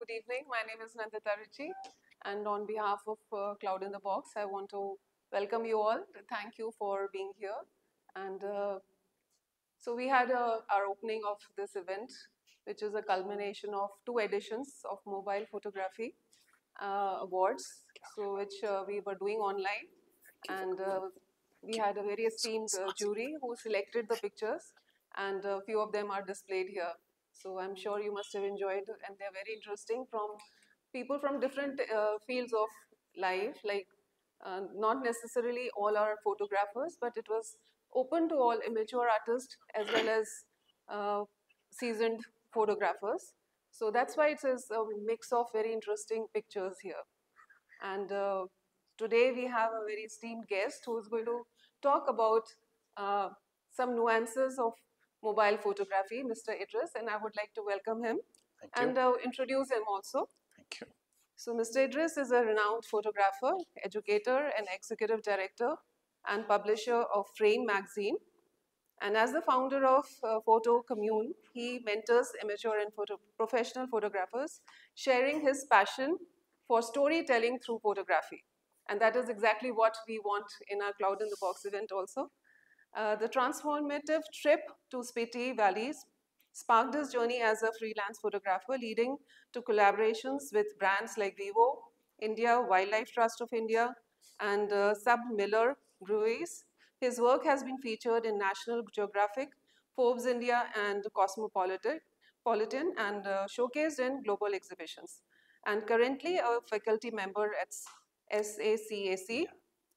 good evening. My name is Nandita Richi, and on behalf of Cloud in the Box, I want to welcome you all. Thank you for being here. And so we had our opening of this event, which is a culmination of 2 editions of Mobile Photography Awards, so which we were doing online, and we had a very esteemed jury who selected the pictures, and a few of them are displayed here. So I'm sure you must have enjoyed, and they're very interesting from people from different fields of life, like not necessarily all are photographers, but it was open to all immature artists as well as seasoned photographers. So that's why it is a mix of very interesting pictures here. And today we have a very esteemed guest who is going to talk about uh, some nuances of mobile photography, Mr. Idris, and I would like to welcome him and introduce him also. Thank you. So Mr. Idris is a renowned photographer, educator, and executive director and publisher of Frame magazine. And as the founder of Photo Commune, he mentors amateur and professional photographers, sharing his passion for storytelling through photography. And that is exactly what we want in our Cloud in the Box event also. The transformative trip to Spiti Valleys sparked his journey as a freelance photographer, leading to collaborations with brands like Vivo, India Wildlife Trust of India, and Sub Miller Breweries. His work has been featured in National Geographic, Forbes India, and Cosmopolitan, and showcased in global exhibitions. And currently a faculty member at SACAC,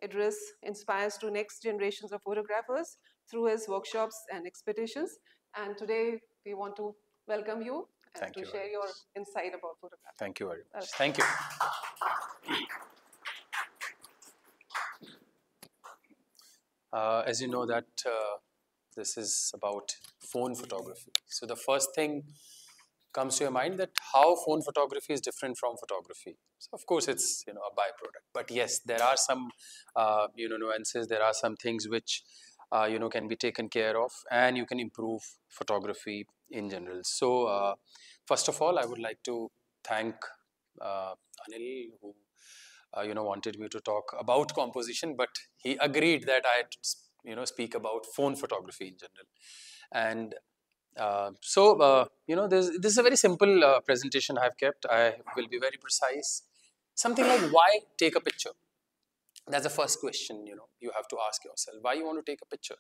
Idris inspires to next generations of photographers through his workshops and expeditions. And today we want to welcome you and to share your insight about photography. Thank you very much. Thank you. As you know that this is about phone photography. So the first thing comes to your mind that how phone photography is different from photography. So of course it's a byproduct. But yes, there are some nuances. There are some things which can be taken care of, and you can improve photography in general. So first of all, I would like to thank Anil, who wanted me to talk about composition, but he agreed that I speak about phone photography in general. And this is a very simple presentation I have kept. I will be very precise. Something like, why take a picture? That's the first question you have to ask yourself. Why you want to take a picture?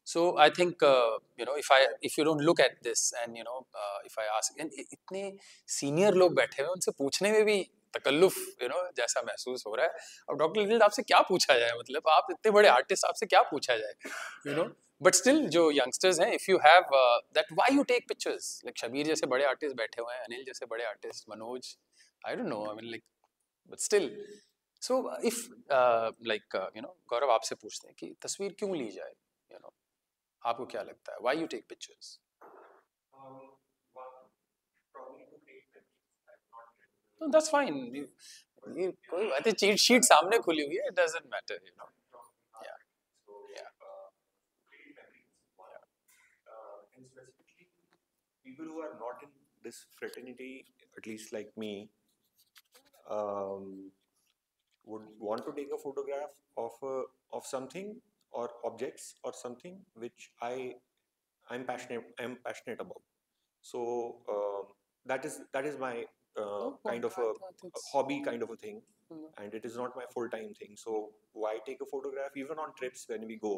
So I think if you don't look at this, and if I ask, and इतने senior लोग बैठे हुए, उनसे पूछने में भी तकल्लुफ जैसा महसूस हो रहा है. अब डॉक्टर लिटिल आपसे क्या पूछा जाए, मतलब आप इतने बड़े आर्टिस्ट, आपसे क्या पूछा जाए, बट स्टिल जो यंगस्टर्स हैं, if you have that, why you take pictures, like Shabir जैसे बड़े आर्टिस्ट बैठे हुए हैं, अनिल जैसे बड़े artist, Manoj, I don't know, I mean like, but still. So if Gaurav आपसे पूछते हैं कि तस्वीर क्यों ली जाए, आपको क्या लगता है, why you take pictures? No, that's fine. I think cheat sheet सामने खुली हुई है. It doesn't matter, Yeah. And specifically, people who are not in this fraternity, at least like me, would want to take a photograph of something or objects or something which I'm passionate about. So that is my kind of a hobby kind of a thing, and it is not my full-time thing. So why take a photograph even on trips when we go?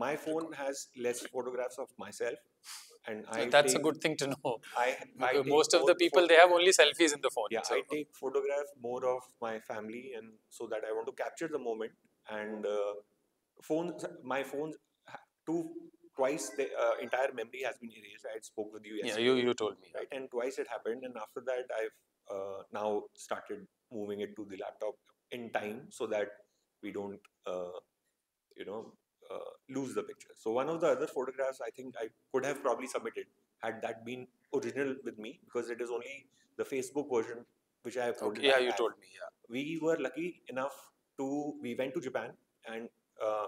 My phone has less photographs of myself, and that's a good thing to know. I most of the people, they have only selfies in the phone. Yeah, so I take photograph more of my family, and so that I want to capture the moment. And my phones, twice the entire memory has been erased. I spoke with you yesterday. Yeah, you told me. Right, and twice it happened, and after that I've now started moving it to the laptop in time so that we don't lose the picture. So one of the other photographs I think I could have probably submitted had that been original with me, because it is only the Facebook version which I have put. Okay, yeah, you told me. Yeah, we were lucky enough we went to Japan, and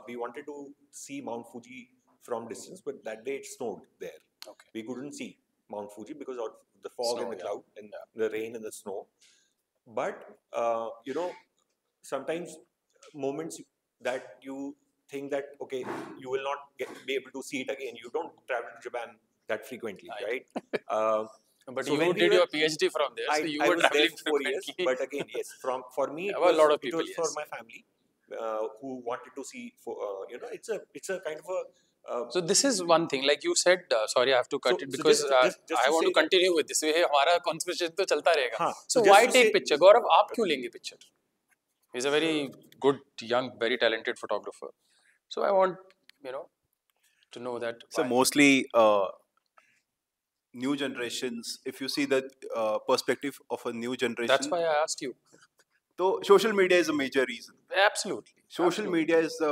we wanted to see Mount Fuji from distance, but that day it snowed there. Okay. We couldn't see. Mount Fuji because of the fog Snow, and the yeah. cloud and the rain and the snow. But you know, sometimes moments that you think that okay, you will not be able to see it again. You don't travel to Japan that frequently, right? But So you when we did were, your PhD from there, so you I were was there traveling for 4 years, frequently. but again, yes, for me There were a lot of it people, was for yes. my family who wanted to see. For you know, it's a kind of a. So this is one thing, like you said. Sorry, I have to cut So- it so because just I to want say to that- continue with this. ये हमारा conversation तो चलता रहेगा. हाँ, So so why just to take say- picture? गौरव, आप क्यों लेंगे picture? He's a very good, young, very talented photographer. So I want, to know that. So why. mostly new generations, if you see the perspective of a new generation, That's why I asked you. so social media is a major reason. Absolutely. Social absolutely. media is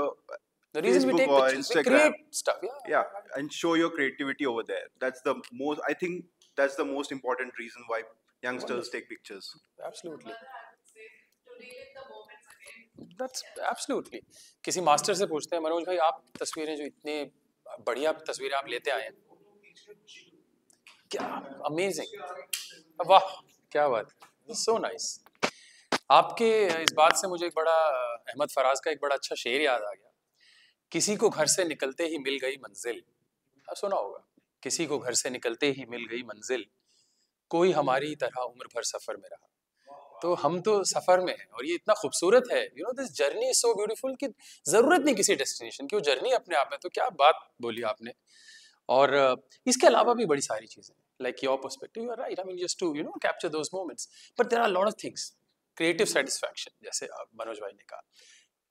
The reason we Facebook take or pictures, we Instagram. create stuff. Yeah, and show your creativity over there. That's the most, I think that's the most important reason why youngsters Wonderful. take pictures. Absolutely. That's absolutely. किसी master से पूछते हैं, मनोज भाई आप तस्वीरें जो इतनी बढ़िया तस्वीरें आप लेते आए हैं, क्या अमेजिंग, वाह क्या बात, सो नाइस. आपके इस बात से मुझे एक बड़ा अहमद फराज का एक बड़ा अच्छा शेर याद आ गया. किसी को घर से निकलते ही मिल गई मंजिल. आप सुना होगा, किसी को घर से निकलते ही मिल गई मंजिल, कोई हमारी तरह उम्र भर सफर में रहा. तो हम तो सफर में हैं और ये इतना खूबसूरत है, this journey is so beautiful कि जरूरत नहीं किसी डेस्टिनेशन की, वो जर्नी अपने आप में. तो क्या बात बोली आपने. और इसके अलावा भी बड़ी सारी चीजें, like your perspective, you are right. I mean just to capture those moments, but there are lot of things. Creative satisfaction, जैसे मनोज भाई ने कहा.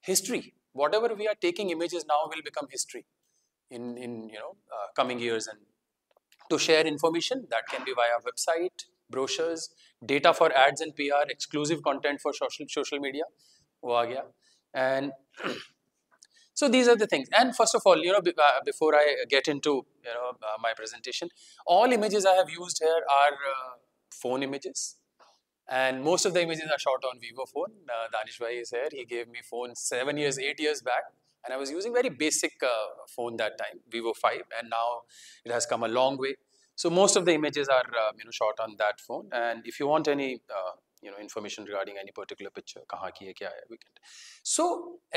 History, whatever we are taking images now will become history in coming years, and to share information that can be via website, brochures, data for ads and PR, exclusive content for social media, wo aa gaya. And so these are the things. And first of all, before I get into my presentation, all images I have used here are phone images. And most of the images are shot on Vivo phone. Danish bhai is here. He gave me phone 7 years, 8 years back. And I was using very basic phone that time, Vivo 5. And now it has come a long way. So most of the images are shot on that phone. And if you want any information regarding any particular picture, kahan ki hai, kya hai, we can. So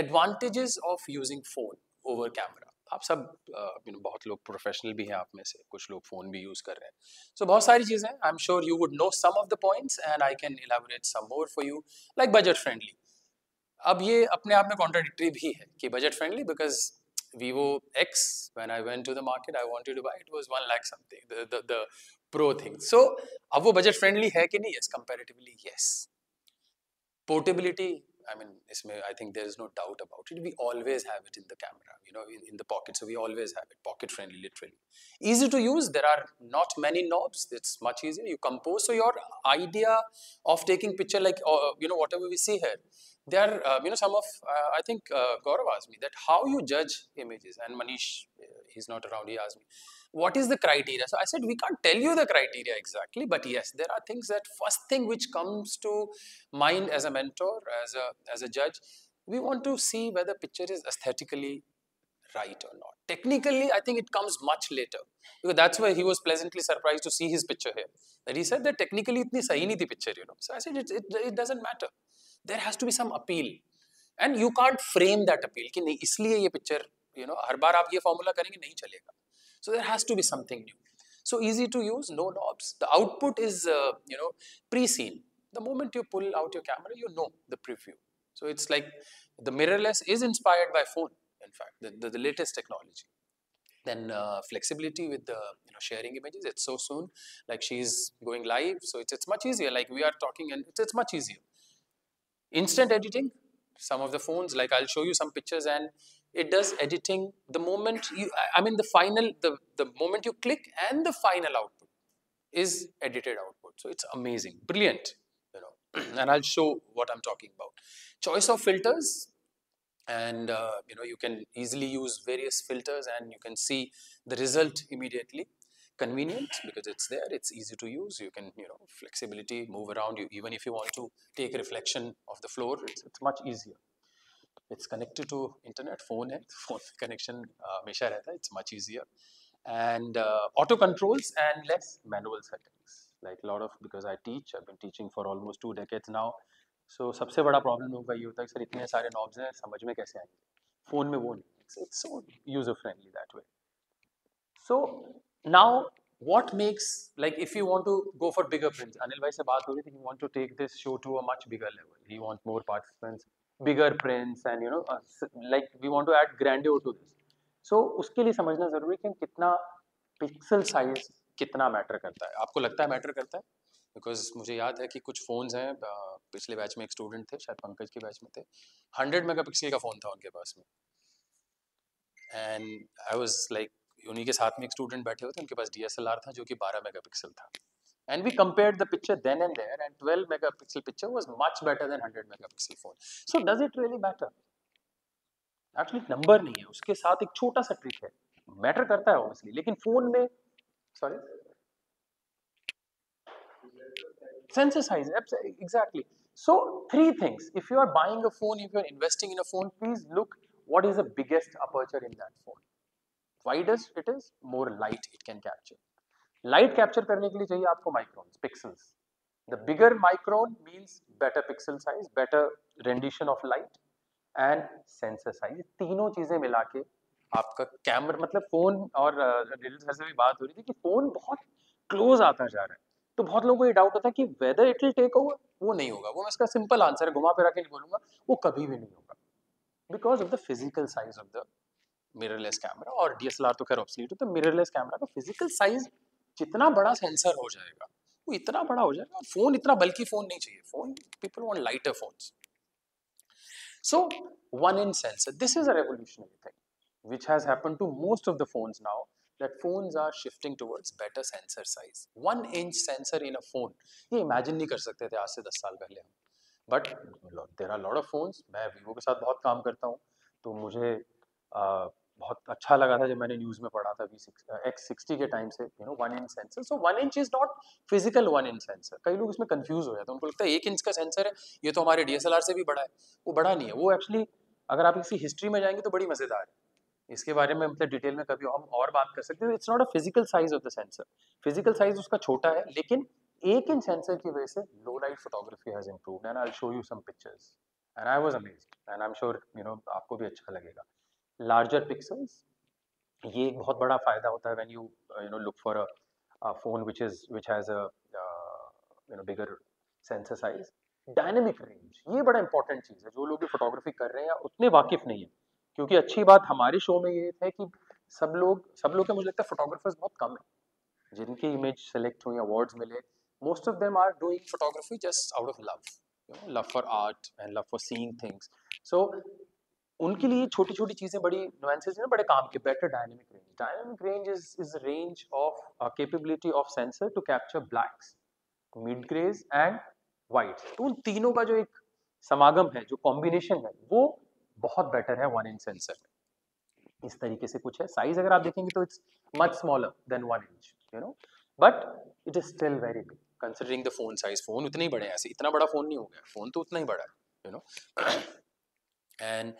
advantages of using phone over camera. आप सब बहुत लोग professional भी हैं, आप में से कुछ लोग फ़ोन भी यूज़ कर रहे हैं. सो बहुत सारी चीज़ें, I am sure you would know some of the points and I can elaborate some more for you, like budget friendly. अब ये अपने आप में कॉन्ट्राडिक्टरी भी है कि budget friendly, because Vivo X, when I went to the market, I wanted to buy, it was 1 lakh something, the pro thing. So अब वो बजट फ्रेंडली है कि नहीं? Yes, comparatively yes. Portability, I mean, I think there is no doubt about it. We always have it in the camera, in the pocket. So we always have it, pocket friendly, literally. Easy to use. There are not many knobs. It's much easier. You compose. So your idea of taking picture, like, whatever we see here, there are, some of, I think Gaurav asked me that how you judge images. And Manish, he's not around, he asked me, what is the criteria? So I said, we can't tell you the criteria exactly, but yes, there are things that first thing which comes to mind as a mentor, as a judge, we want to see whether picture is aesthetically right or not. Technically, I think it comes much later, because that's why he was pleasantly surprised to see his picture here. That he said that technically itni sahi nahi thi picture, So I said, it doesn't matter. There has to be some appeal. And you can't frame that appeal कि नहीं इसलिए ये picture, हर बार आप ये formula करेंगे नहीं चलेगा. So there has to be something new. So easy to use, no knobs. The output is, pre-seen. The moment you pull out your camera, you know the preview. So it's like the mirrorless is inspired by phone, in fact, the latest technology. Then flexibility with the sharing images. It's so soon, like she's going live, so it's much easier. Like we are talking, and it's much easier. Instant editing. Some of the phones, like I'll show you some pictures, and it does editing the moment the moment you click, and the final output is edited output. So it's amazing, brilliant, and I'll show what I'm talking about. Choice of filters, and you can easily use various filters, and you can see the result immediately. Convenient because it's there, it's easy to use. You can flexibility, move around. You even if you want to take reflection of the floor, it's much easier. It's connected to internet, phone connection हमेशा रहता है. It's much easier. and auto controls and less manual settings. Like a lot of, because I teach, I've been teaching for almost 2 decades now. So सबसे बड़ा problem लोगों का ये होता है कि सर इतने सारे knobs हैं, समझ में कैसे आएंगे? फोन में वो नहीं, it's so user friendly that way. So now what makes, like if you want to go for bigger prints, Anil bhai se baat ho rahi thi, he want to take this show to a much bigger level. He wants more participants, bigger prints, and like we want to add grandeur to this. So उसके लिए समझना जरूरी है कि कितना pixel size कितना matter करता है. आपको लगता है मैटर करता है? बिकॉज मुझे याद है कि कुछ फ़ोन्स हैं, पिछले बैच में एक स्टूडेंट थे, शायद पंकज के बैच में थे, 100 मेगापिक्सल का फ़ोन था उनके पास में. एंड आई वाज लाइक, उन्हीं के साथ में एक स्टूडेंट बैठे हुए थे, उनके पास DSLR था जो कि 12 मेगापिक्सल था. And we compared the picture then and there, and 12 megapixel picture was much better than 100 megapixel phone. So does it really matter? Actually number नहीं है, उसके साथ एक छोटा सा ट्रिक है. मैटर करता है obviously, लेकिन फोन में, sorry, sensor size, exactly. So 3 things. If you are buying a phone, if you are investing in a phone, please look what is the biggest aperture in that phone. Widest it is, more light it can capture. Light capture करने के लिए चाहिए आपको microns, pixels. The bigger micron means better pixel size, better rendition of light and sensor size. तीनों चीजें मिला के आपका कैमरा, मतलब फोन, और सर से भी बात हो रही थी कि फोन बहुत क्लोज आता जा रहा है, तो बहुत लोगों को ये डाउट होता है कि whether it will take over. वो नहीं होगा. वो इसका सिंपल आंसर है, घुमा फिरा के नहीं बोलूंगा, वो कभी भी नहीं होगा, because of the physical size of the mirrorless camera. और DSLR तो खैर ऑब्सोलीट है, तो मिररलेस कैमरा का फिजिकल साइज जितना बड़ा सेंसर हो जाएगा वो इतना बड़ा हो जाएगा. और फोन इतना बल्कि फोन नहीं चाहिए. Phone, people want lighter phones. So 1-inch sensor, this is a revolutionary thing which has happened to most of the phones now, that phones are shifting towards better sensor size. 1-inch sensor in a phone, ये imagine नहीं कर सकते थे आज से 10 साल पहले हम. But there are a lot of phones. मैं Vivo के साथ बहुत काम करता हूँ, तो मुझे बहुत अच्छा लगा था जब मैंने न्यूज़ में पढ़ा था X60 के टाइम से, 1-inch sensor. So 1-inch is not physical 1-inch sensor. कई लोग इसमें कंफ्यूज हो जाते हैं, उनको लगता है 1 इंच का सेंसर है, ये तो हमारे DSLR से भी बड़ा है. वो बड़ा नहीं है. वो एक्चुअली अगर आप इसी हिस्ट्री में जाएंगे तो बड़ी मजेदार है. इसके बारे में मतलब डिटेल में कभी हम और बात कर सकते हैं. It's not a physical size of the sensor. Physical size उसका छोटा है, लेकिन 1-inch सेंसर की वजह से low light photography has improved. And I will show you some pictures and I was amazed, and I am sure आपको भी अच्छा लगेगा. लार्जर पिक्सल्स, ये एक बहुत बड़ा फायदा होता है when you look for a phone which has a bigger sensor size. Dynamic range, ये बड़ा इंपॉर्टेंट चीज है. जो लोग फोटोग्राफी कर रहे हैं उतने वाकिफ नहीं है, क्योंकि अच्छी बात हमारे शो में ये है कि सब लोग के, मुझे लगता है फोटोग्राफर्स बहुत कम है जिनकी इमेज सेलेक्ट हुई, अवार्ड्स मिले. Most of them are doing photography just out of love for art and love for seeing things. So उनके लिए छोटी छोटी चीजें, बड़ी नुआंसेस हैं, बड़े काम के. Better dynamic range. Dynamic range is range of capability of sensor to capture blacks, mid greys and whites. तो उन तीनों का जो एक समागम है, जो कॉम्बिनेशन है, वो बहुत बेटर है 1-inch सेंसर में. इस तरीके से कुछ है. साइज अगर आप देखेंगे तो it's much smaller than 1-inch, but it is still very big considering the phone size. Phone उतने ही बड़े हैं, ऐसे इतना बड़ा फोन नहीं हो गया, फोन तो उतना ही बड़ा है, and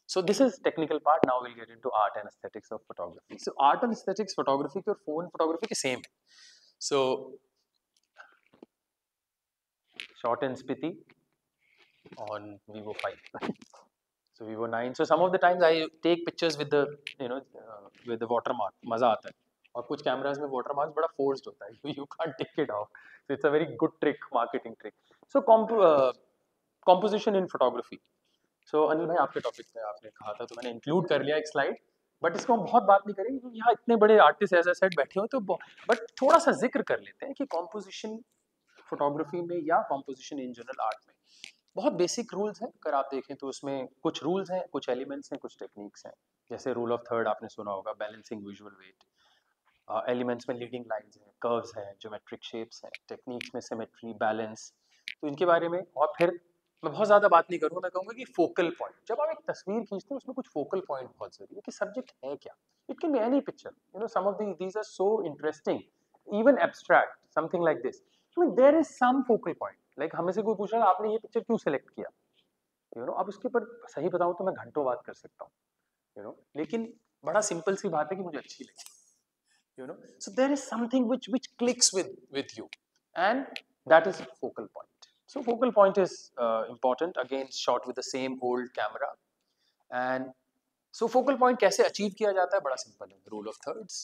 so this is technical part. Now we'll get into art and aesthetics of photography. So art and aesthetics photography और phone photography के same है. So shot in Spiti on Vivo 5. So Vivo 9. So some of the times I take pictures with the with the watermark. मजा आता है. और कुछ cameras में watermarks बड़ा forced होता है. You can't take it off. So it's a very good trick, marketing trick. So composition in photography. सो अनिल भाई, आपके टॉपिक पे आपने कहा था, तो मैंने इंक्लूड कर लिया एक स्लाइड, बट इसको हम बहुत बात नहीं करेंगे क्योंकि यहाँ इतने बड़े आर्टिस्ट एज सेड बैठे हो. तो बट थोड़ा सा जिक्र कर लेते हैं कि कॉम्पोजिशन फोटोग्राफी में या कॉम्पोजिशन इन जनरल आर्ट में बहुत बेसिक रूल्स हैं. अगर आप देखें तो उसमें कुछ रूल्स हैं, कुछ एलिमेंट्स हैं, कुछ टेक्निक्स हैं. जैसे रूल ऑफ थर्ड आपने सुना होगा, बैलेंसिंग विजुअल वेट. एलिमेंट्स में लीडिंग लाइंस हैं, कर्व्स हैं, ज्योमेट्रिक शेप्स हैं. टेक्निक्स में सिमेट्री, बैलेंस. तो इनके बारे में, और फिर मैं बहुत ज़्यादा बात नहीं करूँगा. मैं कहूँगा कि फोकल पॉइंट, जब आप एक तस्वीर खींचते हैं उसमें कुछ फोकल पॉइंट बहुत ज़रूरी है कि सब्जेक्ट है क्या. It can be any picture, some of these are so interesting, even abstract, something like this. There is some focal point. Like हमें से कोई पूछ रहा है आपने ये पिक्चर क्यों सेलेक्ट किया, अब उसके ऊपर सही बताऊँ तो मैं घंटों बात कर सकता हूँ, लेकिन बड़ा सिंपल सी बात है कि मुझे अच्छी लगी. you know. So there is something which clicks with you, and that is focal point. So focal point is important. Again, shot with the same old camera. And so focal point कैसे achieve किया जाता है? बड़ा simple है, rule of thirds.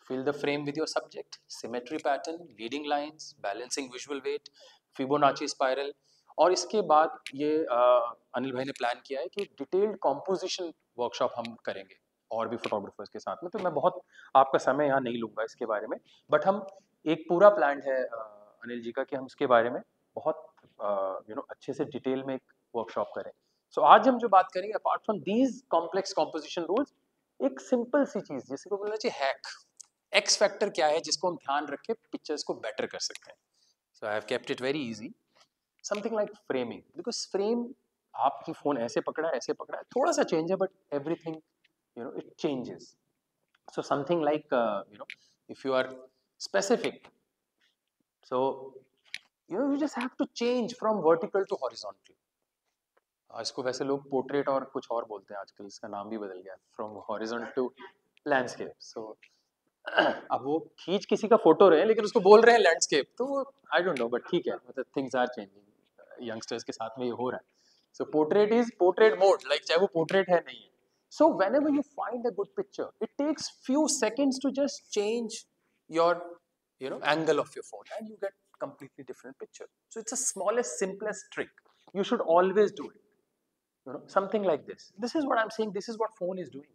Fill the frame with your subject, symmetry pattern, leading lines, balancing visual weight, Fibonacci spiral. और इसके बाद ये अनिल भाई ने प्लान किया है कि डिटेल्ड कॉम्पोजिशन वर्कशॉप हम करेंगे और भी फोटोग्राफर्स के साथ में. तो मैं बहुत आपका समय यहाँ नहीं लूँगा इसके बारे में, बट हम एक पूरा प्लान है अनिल जी का कि हम इसके बारे में बहुत अच्छे से डिटेल में एक वर्कशॉप करें. सो आज हम जो बात करेंगे, apart from these complex composition rules, एक सिंपल सी चीज़ जिसको बोलना चाहिए हैक, एक्स फैक्टर क्या है जिसको हम ध्यान रख के पिक्चर्स को बेटर कर सकते हैं. So I have kept it very easy. Something like framing, because frame आपकी फोन ऐसे पकड़ा है, थोड़ा सा चेंज है, but everything it changes. So something like if you are specific, so you just have to change from vertical to horizontal. इसको वैसे लोग पोर्ट्रेट और कुछ और बोलते हैं आजकल, इसका नाम भी बदल गया, फ्रॉम हॉरिजॉन्टल टू लैंडस्केप. सो अब वो खींच किसी का फोटो रहे हैं लेकिन उसको बोल रहे हैं लैंडस्केप, तो वो आई डोंट नो, बट ठीक है, मतलब थिंग्स आर चेंजिंग, यंगस्टर्स के साथ में ये हो रहा है. So portrait is portrait mode, like चाहे वो पोर्ट्रेट है नहीं है. सो whenever you find a good picture, it takes few seconds to just change your angle of your phone and you get completely different picture. So it's the smallest, simplest trick. You should always do it. Something like this. This is what I'm saying. This is what phone is doing.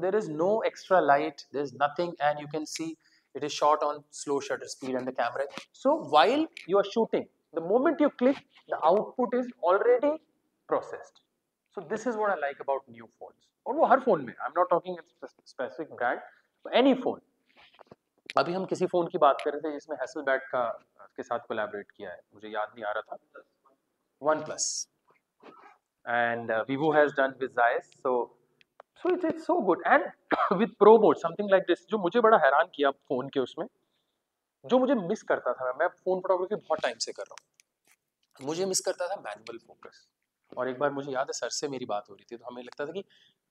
There is no extra light. There's nothing, and you can see it is shot on slow shutter speed and the camera. So while you are shooting, the moment you click, the output is already processed. So this is what I like about new phones. और वो हर phone में. I'm not talking a specific brand, but any phone. अभी हम किसी phone की बात कर रहे थे जिसमें हैसलब्लैड का के साथ कोलैबोरेट किया है, मुझे याद नहीं आ रहा था, OnePlus, and Vivo has done with Zeiss. So it's so good, and with Pro mode, something like this. जो मुझे बड़ा हैरान किया फोन के उसमें, जो मुझे मिस करता था, मैं फोन फोटोग्राफी बहुत टाइम से कर रहा हूँ, मुझे मिस करता था मैनुअल फोकस. और एक बार मुझे याद है सर से मेरी बात हो रही थी, तो हमें लगता था कि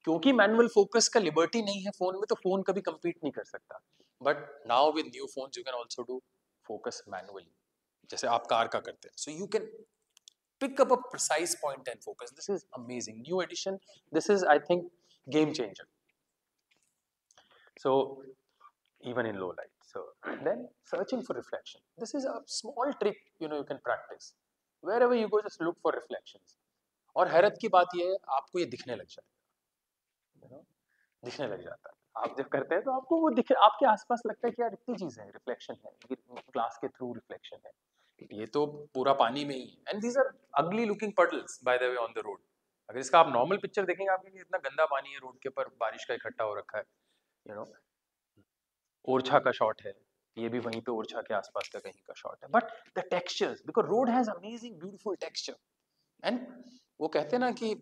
क्योंकि मैनुअल फोकस का लिबर्टी नहीं है फोन में, तो फोन कभी compete नहीं कर सकता. But now with new phones you can also do focus manually, जैसे आप कार का करते हैं. सो you can pick up a precise point and focus. This is amazing. New edition. This is, I think, game changer. So even in low light. So then searching for reflection. This is a small trick you can practice. Wherever you go, just look for reflections. और हैरत की बात ये है, आपको ये दिखने लग जाएगा, दिखने लग जाता है. आप जब करते हैं तो आपको वो दिखे, आपके आसपास लगता है कि यार इतनी चीजें हैं, रिफ्लेक्शन है, ग्लास के थ्रू रिफ्लेक्शन है, ये तो पूरा पानी में ही है. And these are ugly looking puddles by the way on the road. अगर इसका आप नॉर्मल पिक्चर देखेंगे, आपके इतना गंदा पानी है रोड के ऊपर, बारिश का इकट्ठा हो रखा है. ओरछा का शॉट है, ये भी वहीं पे ओरछा के आसपास का कहीं का शॉट है, but the textures, because road has amazing beautiful texture. And वो कहते हैं ना कि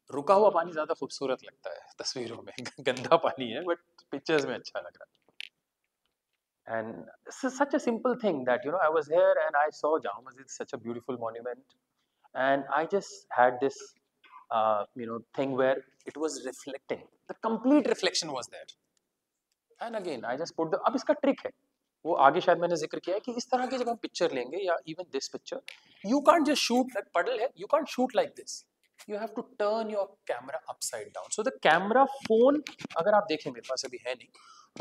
रुका हुआ पानी ज्यादा खूबसूरत लगता है तस्वीरों में, गंदा पानी है बट पिक्चर्स में अच्छा लग रहा है. And this is such a simple thing that I was here and I saw Jama Masjid, such a beautiful monument, and I just had this thing where it was reflecting, the complete reflection was there. And again I just put the, अब इसका trick है, वो आगे शायद मैंने जिक्र किया है कि इस तरह की जब हम पिक्चर लेंगे, या even this picture, you can't just shoot like puddle है, you can't shoot like this. You have to turn your camera upside down. So the camera phone, अगर आप देखें, मेरे पास अभी है नहीं,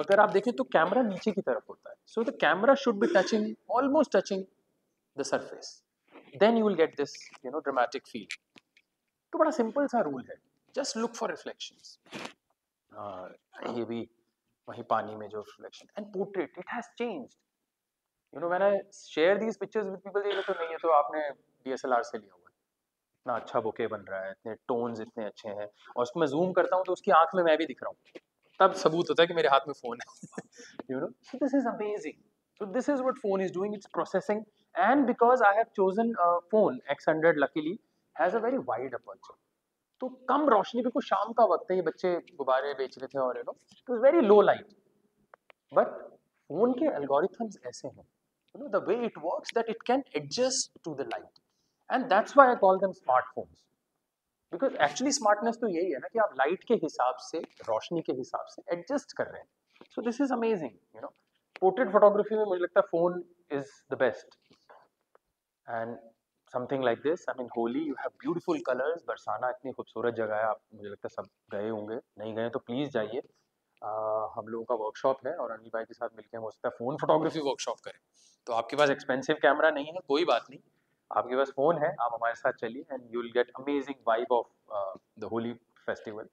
अगर आप देखें तो कैमरा नीचे की तरफ होता है. So the camera should be touching, almost touching the surface. Then you will get this, dramatic feel. तो बड़ा सिंपल सा रूल है, just look for reflections. ये भी वही पानी में जो reflection. And portrait, it has changed. When I share these pictures with people, ये तो नहीं है, तो आपने DSLR से लिया हुआ, इतना अच्छा बुके बन रहा है, इतने टोन्स इतने अच्छे हैं, और उसको मैं जूम करता हूँ तो उसकी आंख में मैं भी दिख रहा हूँ, तब सबूत होता है कि मेरे हाथ में फोन है. So this is amazing. So this is what phone is doing. It's processing, and because I have chosen a phone X100, luckily has a very wide aperture. तो कम रोशनी, बिल्कुल शाम का वक्त है, ये बच्चे गुब्बारे बेच रहे थे और it was very low light. But phone के algorithms ऐसे हैं, the way it works, that it can adjust to the light, and that's why I call them smartphones. Because actually smartness तो यही है ना कि आप लाइट के हिसाब से, रोशनी के हिसाब से एडजस्ट कर रहे हैं. So this is amazing, you know. Portrait photography में मुझे लगता है phone is the best. And something like this, I mean Holi, you have beautiful colors. Barsana इतनी खूबसूरत जगह है, आप मुझे लगता है सब गए होंगे, नहीं गए तो प्लीज़ जाइए. हम लोगों का वर्कशॉप है और अनिल भाई के साथ मिलकर हम हो सकता है फ़ोन फोटोग्राफी वर्कशॉप करें. तो आपके पास एक्सपेंसिव कैमरा नहीं है, कोई बात नहीं, आपके पास फ़ोन है, आप हमारे साथ चलिए and you will get amazing vibe of the Holi festival.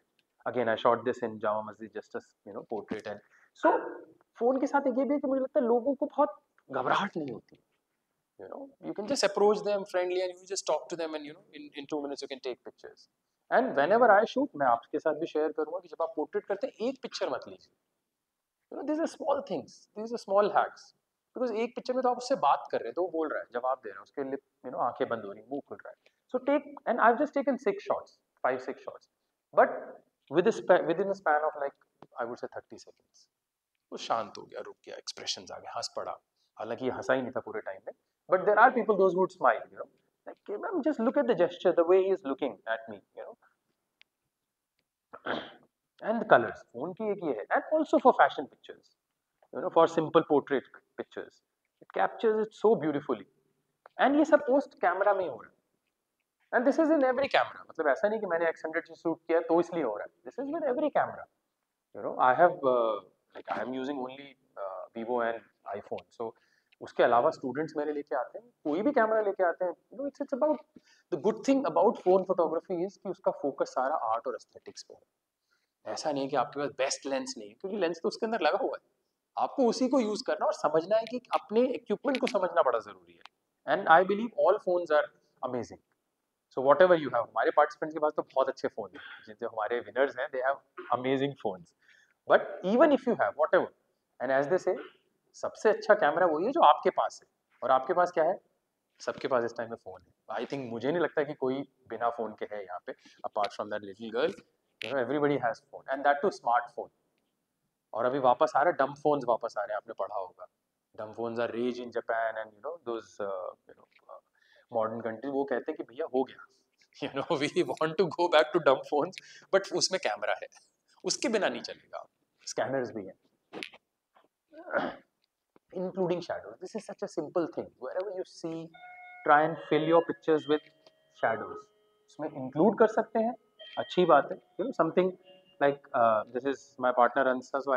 Again I shot this in Jama Masjid just you know portrait. And so phone के साथ एक ये भी है कि मुझे लगता है लोगों को बहुत घबराहट नहीं होती. You know, you can just approach them friendly and you just talk to them and you know in 2 minutes you can take pictures. And whenever I shoot, मैं आपके साथ भी शेयर करूँगा कि जब आप पोर्ट्रेट करते हैं एक पिक्चर मत लीजिए. You know, these are small things, these are small hacks. Because एक पिक्चर में तो आप उससे बात कर रहे हैं, तो वो बोल रहा है, जवाब दे रहे हैं, उसके लिप you know आंखें बंद हो रही, मुंह खुल रहा है. So take, and I've just taken 6 shots, 5-6 shots, but within a span of like I would say 30 seconds. वो शांत हो गया, रुक गया, एक्सप्रेशंस आ गए, हंस पड़ा. हालांकि ये हंसा ही नहीं था पूरे टाइम में. But there are people those who would smile, you know, like man, just look at the gesture, the way he is looking at me, you know, and the colors. Phone की एक ये है, and also for fashion pictures, you know, for simple portrait pictures, it captures it so beautifully. And ये सब post camera में ही हो रहा है. And this is in every camera. मतलब ऐसा नहीं कि मैंने X100 से shoot किया तो इसलिए हो रहा है. This is with every camera. You know, I have like I am using only Vivo and iPhone, so उसके अलावा स्टूडेंट्स मेरे लेके आते हैं, कोई भी कैमरा लेके आते हैं. You know it's about the good thing about phone photography is कि उसका फोकस सारा आर्ट और एस्थेटिक्स पे है. ऐसा नहीं है कि आपके पास बेस्ट लेंस नहीं है, क्योंकि लेंस तो उसके अंदर लगा हुआ है, आपको उसी को यूज करना और समझना है कि अपने इक्विपमेंट को समझना बड़ा जरूरी है. And I believe all phones are amazing. So whatever you have, हमारे पार्टिसिपेंट्स के पास तो बहुत अच्छे फोन हैं, जो हमारे विनर्स हैं, they have amazing phones. But even if you have whatever, and as they say, सबसे अच्छा कैमरा वही है जो आपके पास है. और आपके पास क्या है? सबके पास इस टाइम में फ़ोन है. आई थिंक मुझे नहीं लगता कि कोई बिना फ़ोन के है यहाँ पे, apart from that little girl. You know everybody has phone, and that too smartphone. और अभी वापस आ रहे हैं, डम फोन्स वापस आ रहे हैं, आपने पढ़ा होगा. Dumb phones are rage in Japan and you know those you know modern country. वो कहते हैं कि भैया हो गया, you know we want to go back to dumb phones, but उसमें कैमरा है, उसके बिना नहीं चलेगा. स्कैनर्स भी हैं. Including shadows. This is such a simple thing. Wherever you see, try and fill your pictures with shadows. उसमें include कर सकते हैं, अच्छी बात है. You know, something like this is my partner Ansa, so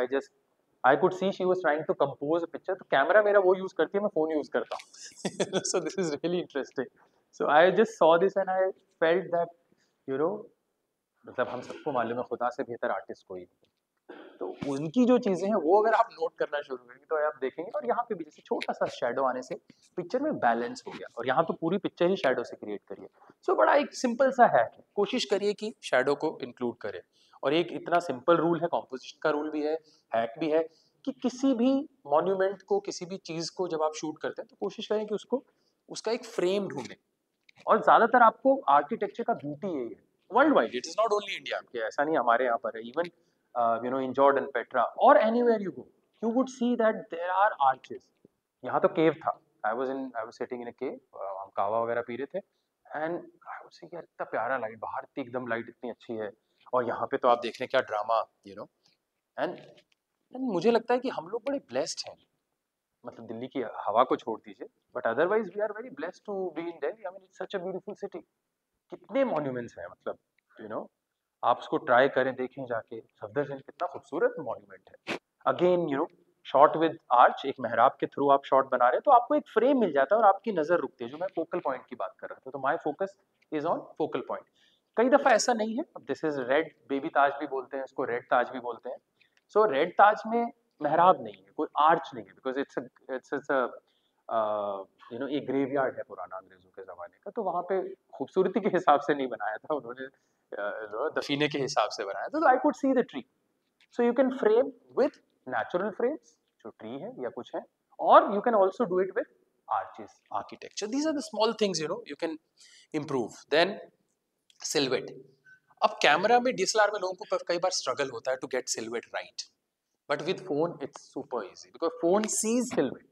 I could see she was trying to compose a picture. तो camera मेरा वो यूज करती है, मैं फोन यूज करता हूँ. So this is really interesting. So I just saw this and I felt that you know, मतलब हम सबको मालूम है खुदा से बेहतर आर्टिस्ट कोई नहीं. तो उनकी जो चीज़ें हैं वो अगर आप नोट करना शुरू करेंगे तो आप देखेंगे. और यहाँ पे भी जैसे छोटा सा शेडो आने से पिक्चर में बैलेंस हो गया, और यहाँ तो पूरी पिक्चर ही शेडो से क्रिएट करिए. सो बड़ा एक सिंपल सा हैक है, कोशिश करिए कि शेडो को इंक्लूड करें. और एक इतना सिंपल रूल है, कॉम्पोजिशन का रूल भी है, हैक भी है, कि किसी भी मॉन्यूमेंट को, किसी भी चीज़ को जब आप शूट करते हैं तो कोशिश करें कि उसको, उसका एक फ्रेम ढूंढें. और ज़्यादातर आपको आर्किटेक्चर का ब्यूटी यही है, world wide. It is not only India, कि ऐसा नहीं हमारे यहाँ पर है. Even you know in Jordan, Petra, or anywhere you go, you would see that there are arches. यहाँ तो केव था. I was sitting in a cave. हम कावा वगैरह पी रहे थे, and I would say यार इतना प्यारा लाइट, बाहर की एकदम लाइट इतनी अच्छी है, और यहाँ पे तो आप देख रहे हैं क्या ड्रामा, you know. and मुझे लगता है कि हम लोग बड़े blessed हैं. मतलब दिल्ली की हवा को छोड़ दीजिए, but otherwise we are very blessed to be in Delhi. I mean it's such a beautiful city. कितने monuments हैं, मतलब you know, आप उसको ट्राई करें, देखें जाके. सफदरजंग कितना खूबसूरत मॉन्यूमेंट है. Again you know shot with arch, एक मेहराब के थ्रू आप शॉट बना रहे हैं तो आपको एक फ्रेम मिल जाता है और आपकी नज़र रुकती है. जो मैं फोकल पॉइंट की बात कर रहा था, तो my focus is on focal point. कई दफ़ा ऐसा नहीं है. दिस इज रेड बेबी ताज भी बोलते हैं इसको, रेड ताज भी बोलते हैं. सो रेड ताज में मेहराब नहीं है, कोई आर्च नहीं है, बिकॉज इट्स यू नो एक ग्रेवयार्ड है पुराना अंग्रेजों के ज़माने का. तो वहाँ पे खूबसूरती के हिसाब से नहीं बनाया था उन्होंने, दफीने के हिसाब से बनाया था. तो I could see the tree. So you can frame with natural frames, जो ट्री है या कुछ है, और you can also do it with arches, architecture. These are the small things you know you can improve. Then silhouette. अब camera में, DSLR में लोगों को कई बार स्ट्रगल होता है to get silhouette right, but with phone it's super easy, because phone sees silhouette.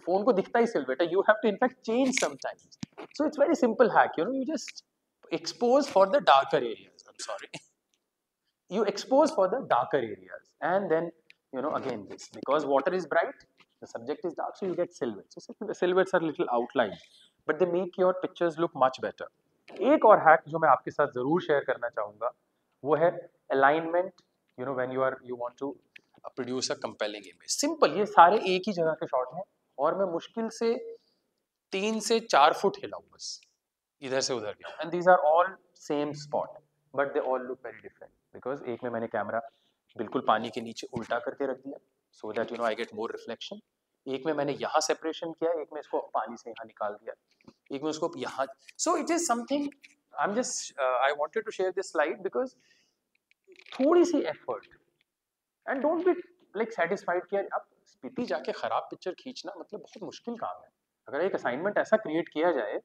Phone को दिखता ही सिल्वेट है. You have to in fact change sometimes. So it's very simple hack. You know you just expose for the darker areas. I'm sorry. You expose for the darker areas, and then again this, because water is bright, the subject is dark, so you get silhouettes. So silhouettes are little outlined, but they make your pictures look much better. एक और hack जो मैं आपके साथ जरूर share करना चाहूँगा वो है alignment. When you want to produce a compelling image. Simple, ये सारे एक ही जगह के शॉट हैं और मैं मुश्किल से 3 से 4 फुट हिला हूँ बस, इधर से उधर गया, and these are all same spot but they all look very different, because एक में मैंने कैमरा बिल्कुल पानी के नीचे उल्टा करके रख दिया so that I get more reflection, एक में मैंने यहाँ सेपरेशन किया, एक में इसको पानी से यहाँ निकाल दिया, एक में उसको यहाँ, so it is something I am just I wanted to share this slide because थोड़ी सी effort and don't be like satisfied कि अब स्पीति जाके खराब पिक्चर खींचना मतलब बहुत मुश्किल काम है. अगर एक असाइनमेंट ऐसा क्रिएट किया जाए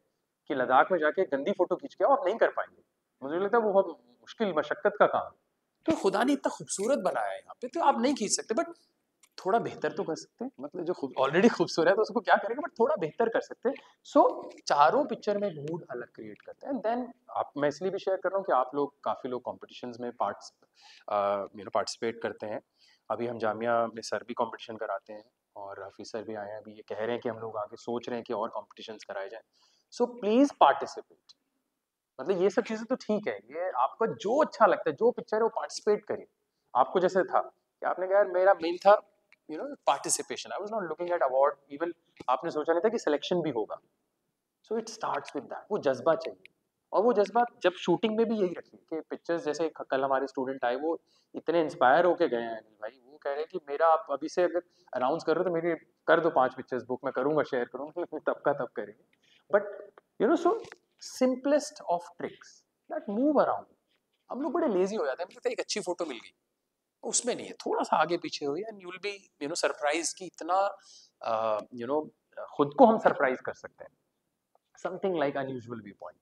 कि लद्दाख में जाके गंदी फोटो खींच के आप नहीं कर पाएंगे, मुझे लगता है वो बहुत मुश्किल मशक्कत का काम. तो खुदा ने इतना खूबसूरत बनाया है यहाँ पे, तो आप नहीं खींच सकते बट थोड़ा बेहतर तो कर सकते हैं, मतलब जो ऑलरेडी खूबसूरत है तो उसको क्या करेंगे बट थोड़ा बेहतर कर सकते हैं. सो चारों पिक्चर में मूड अलग क्रिएट करते हैं. देन आप, मैं इसलिए भी शेयर कर रहा हूँ कि आप लोग काफ़ी लोग कॉम्पिटिशन्स में पार्टिसिपेट करते हैं. अभी हम जामिया में सर भी कंपटीशन कराते हैं और हफीज सर भी आए हैं, अभी ये कह रहे हैं कि हम लोग आगे सोच रहे हैं कि और कॉम्पिटिशन्स कराए जाएं. So please participate. मतलब ये सब चीज़ें तो ठीक है, ये आपका जो अच्छा लगता है, जो पिक्चर है वो पार्टिसिपेट करिए. आपको जैसे था कि आपने कहा यार मेरा मेन था participation, I was not looking at award, even आपने सोचा नहीं था कि सिलेक्शन भी होगा. So it starts with that, वो जज्बा चाहिए. और वो जज्बा जब शूटिंग में भी यही रखिए कि पिक्चर्स, जैसे कल हमारे स्टूडेंट आए वो इतने इंस्पायर होके गए हैं अनिल भाई, वो कह रहे हैं कि मेरा आप अभी से अगर अनाउंस कर रहे हो तो मेरी कर दो 5 पिक्चर्स बुक, मैं करूँगा, शेयर करूँगा, तब का तब करेंगे. But so simplest of tricks that move around. हम लोग बड़े लेजी हो जाते हैं, मुझे एक अच्छी फोटो मिल गई, उसमें नहीं है, थोड़ा सा आगे पीछे हुई and you will be surprise कि इतना खुद को हम सरप्राइज कर सकते हैं. Something like unusual view point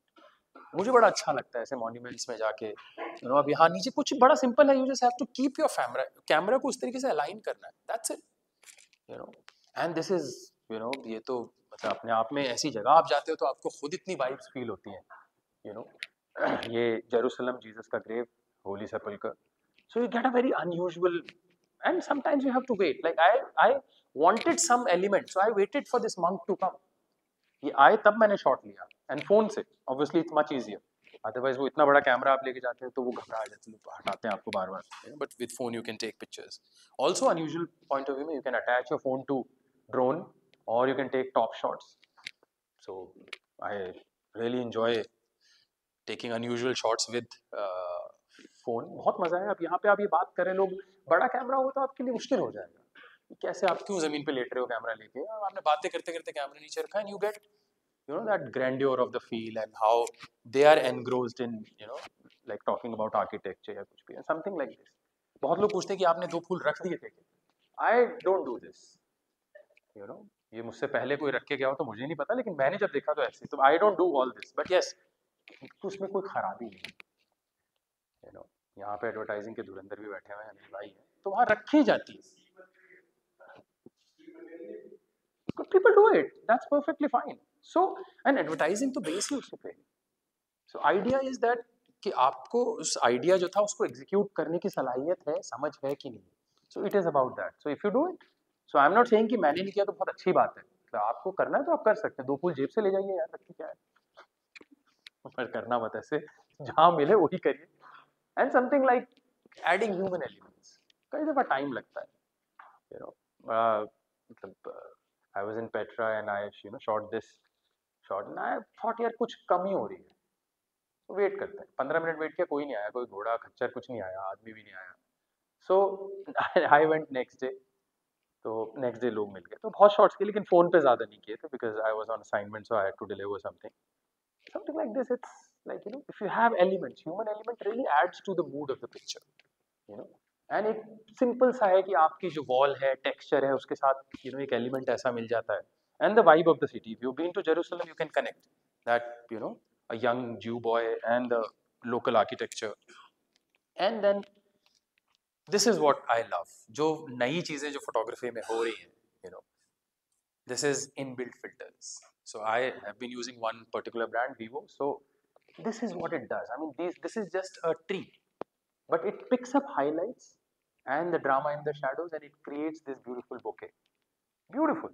मुझे बड़ा अच्छा लगता है ऐसे मॉन्यूमेंट्स में जाके. अब यहाँ नीचे कुछ बड़ा सिंपल है, you just have to keep your camera को उस तरीके से अलाइन करना है, that's it. And this is ये तो मतलब अपने आप में ऐसी जगह आप जाते हो तो आपको खुद इतनी वाइब्स फील होती हैं. ये जेरूसलम जीसस का grave, holy sepulchre. So you get a very unusual, and sometimes you have to wait. Like I wanted some element, so I waited for this monk to come. ये आए तब मैंने shot लिया, and phone से obviously it's much easier. Otherwise वो इतना बड़ा camera आप लेके जाते हैं तो वो घबरा जाते हैं, तो हटाते हैं आपको बार बार. But with phone you can take pictures. Also unusual point of view में you can attach your phone to drone और you can take top shots. So I really enjoy taking unusual shots with phone. बहुत मजा है. अब यहाँ पे आप ये बात करें, लोग बड़ा कैमरा हो तो आपके लिए मुश्किल हो जाएगा. कैसे आप क्यों जमीन पे लेट रहे हो कैमरा लेके, आपने बातें करते करते कैमरा नीचे रखा and you get that grandeur of the feel and how they are engrossed in like talking about architecture या कुछ भी, something like this. बहुत लोग पूछते हैं कि आपने 2 फूल रख दिए थे क्या. I don't do this. ये मुझसे पहले कोई रख के गया हो तो मुझे नहीं पता, लेकिन मैंने जब देखा तो ऐसे, तो I don't do all this. But yes, उसमें कोई खराबी नहीं. यहाँ पे एडवर्टाइजिंग के धुरंधर भी बैठे हुए हैं, अनिल भाई हैं, तो वहाँ रखी जाती है. People do it. That's perfectly fine. So, and advertising तो बेस ही उसके पे. So idea is that कि आपको उस आइडिया जो था उसको एग्जीक्यूट करने की सलाहियत है, समझ है कि नहीं. So it is about that. So if you do it, so I'm not saying कि मैंने नहीं किया तो बहुत अच्छी बात है. तो आपको करना है तो आप कर सकते हैं. 2 फूल जेब से ले जाइए यार, रखिए क्या है. पर करना मत ऐसे, जहाँ मिले वही करिए. And something like adding human elements. कई दफा टाइम लगता है. मतलब I was in Petra and I shot this shot and I thought यार कुछ कमी हो रही है. वेट करते हैं, 15 मिनट वेट किया, कोई नहीं आया, कोई घोड़ा खच्चर कुछ नहीं आया, आदमी भी नहीं आया. सो आई वेंट नेक्स्ट डे, तो नेक्स्ट डे लोग मिल गए, तो बहुत शॉट्स किए लेकिन फ़ोन पे ज़्यादा नहीं किए थे because I was on assignment, so I had to deliver something like this. It's like if you have elements, human element really adds to the mood of the picture. And एक simple सा है कि आपकी जो wall है, texture है, उसके साथ एक एलिमेंट ऐसा मिल जाता है. And the vibe of the city, if you been to Jerusalem you can connect that a young Jew boy and the local architecture. And then this is what I love, जो नई चीजें जो photography में हो रही हैं, this is inbuilt filters. So I have been using one particular brand, Vivo. So this is what it does. I mean, this is just a tree, but it picks up highlights and the drama in the shadows, and it creates this beautiful bouquet. Beautiful.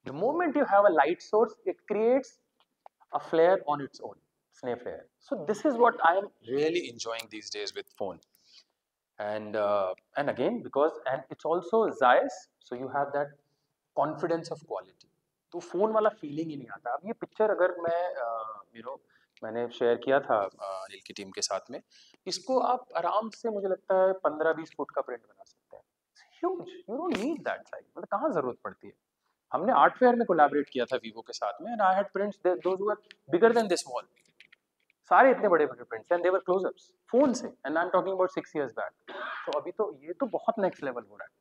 The moment you have a light source, it creates a flare on its own, snare flare. So this is what I am really enjoying these days with phone. And again, because and it's also Zeiss, so you have that confidence of quality. तो phone वाला feeling ही नहीं आता. अब ये picture अगर मैं मैंने share किया था अनिल की टीम के साथ में, इसको आप आराम से मुझे लगता है 15-20 फुट का प्रिंट बना सकते हैं. Huge, you don't need that size. मतलब कहाँ जरूरत पड़ती है. हमने आर्ट फेयर में कोलैबोरेट किया था वीवो के साथ में, and I had prints those were bigger than this wall. सारे इतने बड़े बड़े prints and they were closeups phone से, and I am talking about 6 years बैक. तो अभी तो ये तो बहुत नेक्स्ट लेवल हो रहा है.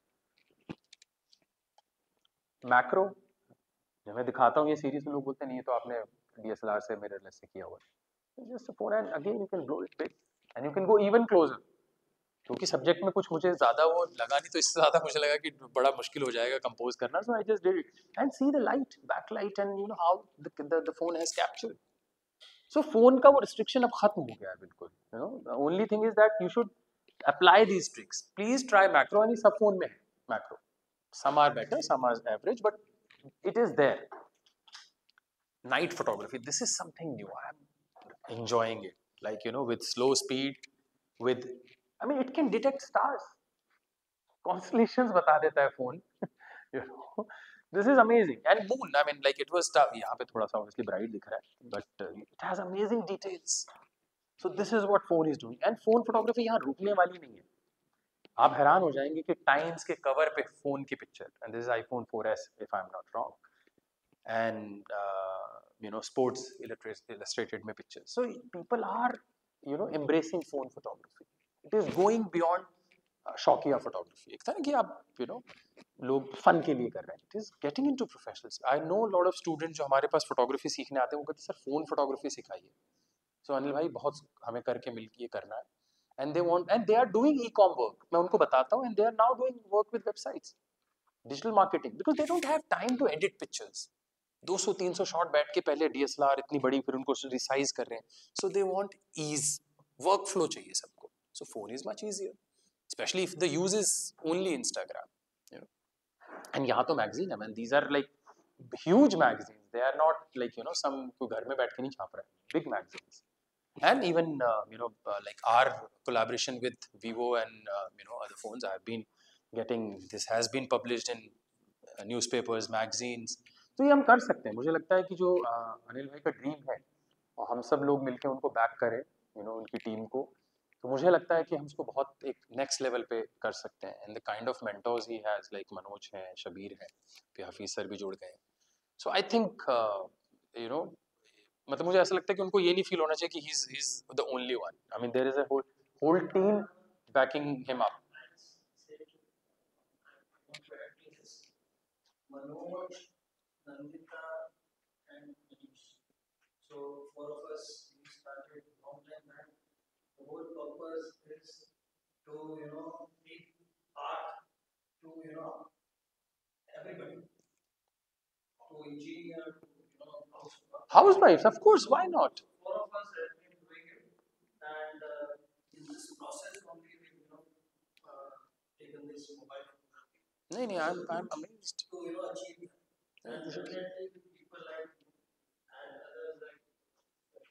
मैक्रो जब मैं दिखाता हूँ ये सीरीज में, लोग बोलते नहीं, ये तो आपने DSLR से मिररलेस से किया हुआ है. Just a phone, and again you can blow it big and you can go even closer. क्योंकि सब्जेक्ट में कुछ मुझे ज़्यादा वो लगा नहीं, तो इससे ज़्यादा मुझे लगा कि बड़ा मुश्किल हो जाएगा कंपोज करना. So I just did it and see the light, back light, and you know how the phone has captured. So phone का वो रिस्ट्रिक्शन अब खत्म हो गया है बिल्कुल. You know the only thing is that you should apply these tricks. Please try macro, and सब phone में है macro. Some are better, some are average, but it is there. Night photography, this is something new. I am enjoying it, like with slow speed, with I mean it can detect stars, constellations बता देता है phone. This is amazing. And moon, I mean like it was यहाँ पे थोड़ा सा obviously bright दिख रहा है, but it has amazing details. So this is what phone is doing. And phone photography यहाँ रुकने वाली नहीं है. आप हैरान हो जाएंगे कि टाइम्स के कवर पे फोन की picture, and this is iPhone 4S if I am not wrong, and sports illustrated में picture. So people are embracing phone photography. It is going beyond शौकिया फोटोग्राफी. एक था ना कि आप लोग फन के लिए कर रहे हैं. It is getting into professionals. I know lot of student जो हमारे पास फोटोग्राफी सीखने आते हैं, वो कहते हैं सर फोन फोटोग्राफी सिखाइए. सो अनिल भाई बहुत हमें करके मिलके ये करना है. And they are doing e-com work. मैं उनको बताता हूँ, and they are now doing work with websites, digital marketing, because they don't have time to edit pictures. 200-300 shot बैठ के पहले DSLR इतनी बड़ी, फिर उनको रिसाइज कर रहे हैं. So they want ease, workflow चाहिए सबको. So phone is much easier, especially if the use is only Instagram. And यहाँ तो मैगजीन है, man. These are like huge magazines. They are not like some कोई घर में बैठ के नहीं छाप रहा है. Big magazines. And even like our collaboration with Vivo and other phones, I have been getting, this has been published in newspapers, magazines. तो ये हम कर सकते हैं. मुझे लगता है कि जो अनिल भाई का ड्रीम है, और हम सब लोग मिलके उनको बैक करें, उनकी टीम को, तो मुझे लगता है कि हम उसको बहुत एक नेक्स्ट लेवल पे कर सकते हैं. And the kind of mentors he has, like Manoj है, शबीर है, फिर हफीज सर भी जुड़ गए. सो आई थिंक मतलब मुझे ऐसा लगता है कि उनको ये नहीं फील होना चाहिए कि he is the only one. I mean there is a whole team backing him up. Manoj, Nandita, and Manish. So 4 of us we started long time back. The whole purpose is to make art to everybody, to engineer, to housewives, of course, why not? 4 of us have been doing it, and in this process only we taken this mobile photography. नहीं, I'm amazed. To achieve that. And definitely people like and others like.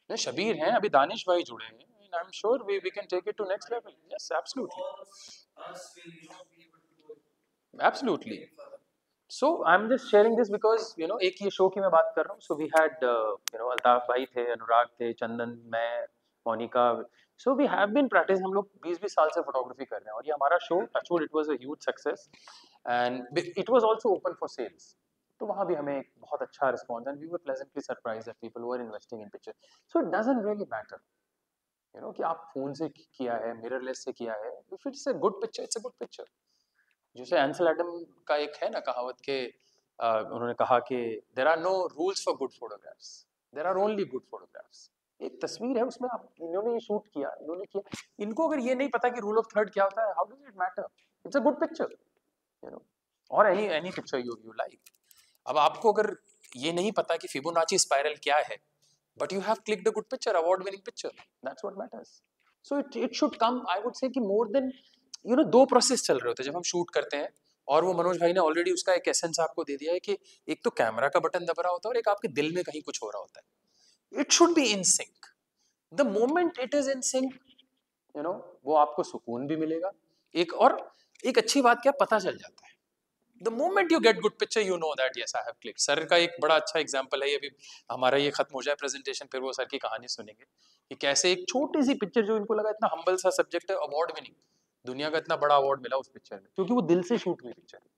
नहीं, शबीर हैं, अभी दानिश भाई जुड़े हैं, and I'm sure we can take it to next level. Yes, absolutely. All of us will be able to do it. Absolutely. So I'm just sharing this because एक ये show की मैं बात कर रहा हूँ. So we had अल्ताफ भाई थे, अनुराग थे, चंदन, मैं, Monika. So we have been practicing. हम लोग 20-20 साल से फोटोग्राफी कर रहे हैं, और ये हमारा show touchwood, it was a huge success, and it was also open for sales. तो वहाँ भी हमें एक बहुत अच्छा response, and we were pleasantly surprised that people were investing in picture. So it doesn't really matter कि आप phone से किया है, मिररलेस से किया है. If it's a good picture, it's a good picture. जैसे एंसल एडम का एक है ना कहावत के, उन्होंने कहा कि there are no rules for good photographs, there are only good photographs. एक तस्वीर है, उसमें आप इन्होंने ये शूट किया, इन्होंने किया. इनको अगर ये नहीं पता कि रूल ऑफ थर्ड क्या होता है, how does it matter? It's a good picture, or any picture you like. अब आपको अगर ये नहीं पता कि फिबोनाची स्पाइरल क्या है, but you have clicked a good picture, award winning picture, that's what matters. So it should come, I would say कि more than दो प्रोसेस चल रहे होते हैं जब हम शूट करते हैं, और वो मनोज भाई ने ऑलरेडी उसका एक एसेंस आपको दे दिया है कि एक तो कैमरा का बटन दब रहा होता है और एक आपके दिल में कहीं कुछ हो रहा होता है. It should be in sync. The moment it is in sync, वो आपको सुकून भी मिलेगा. एक अच्छी बात क्या पता चल जाता है. The moment you get good picture you know that yes I have click. Sir का एक बड़ा अच्छा एग्जांपल है, ये अभी हमारा ये खत्म हो जाए प्रेजेंटेशन फिर वो सर की कहानी सुनेंगे कि कैसे एक छोटी सी पिक्चर जो इनको लगा इतना हम्बल सा सब्जेक्ट है, अवार्ड विनिंग, दुनिया का इतना बड़ा अवार्ड मिला उस पिक्चर में क्योंकि वो दिल से शूट हुई पिक्चर है.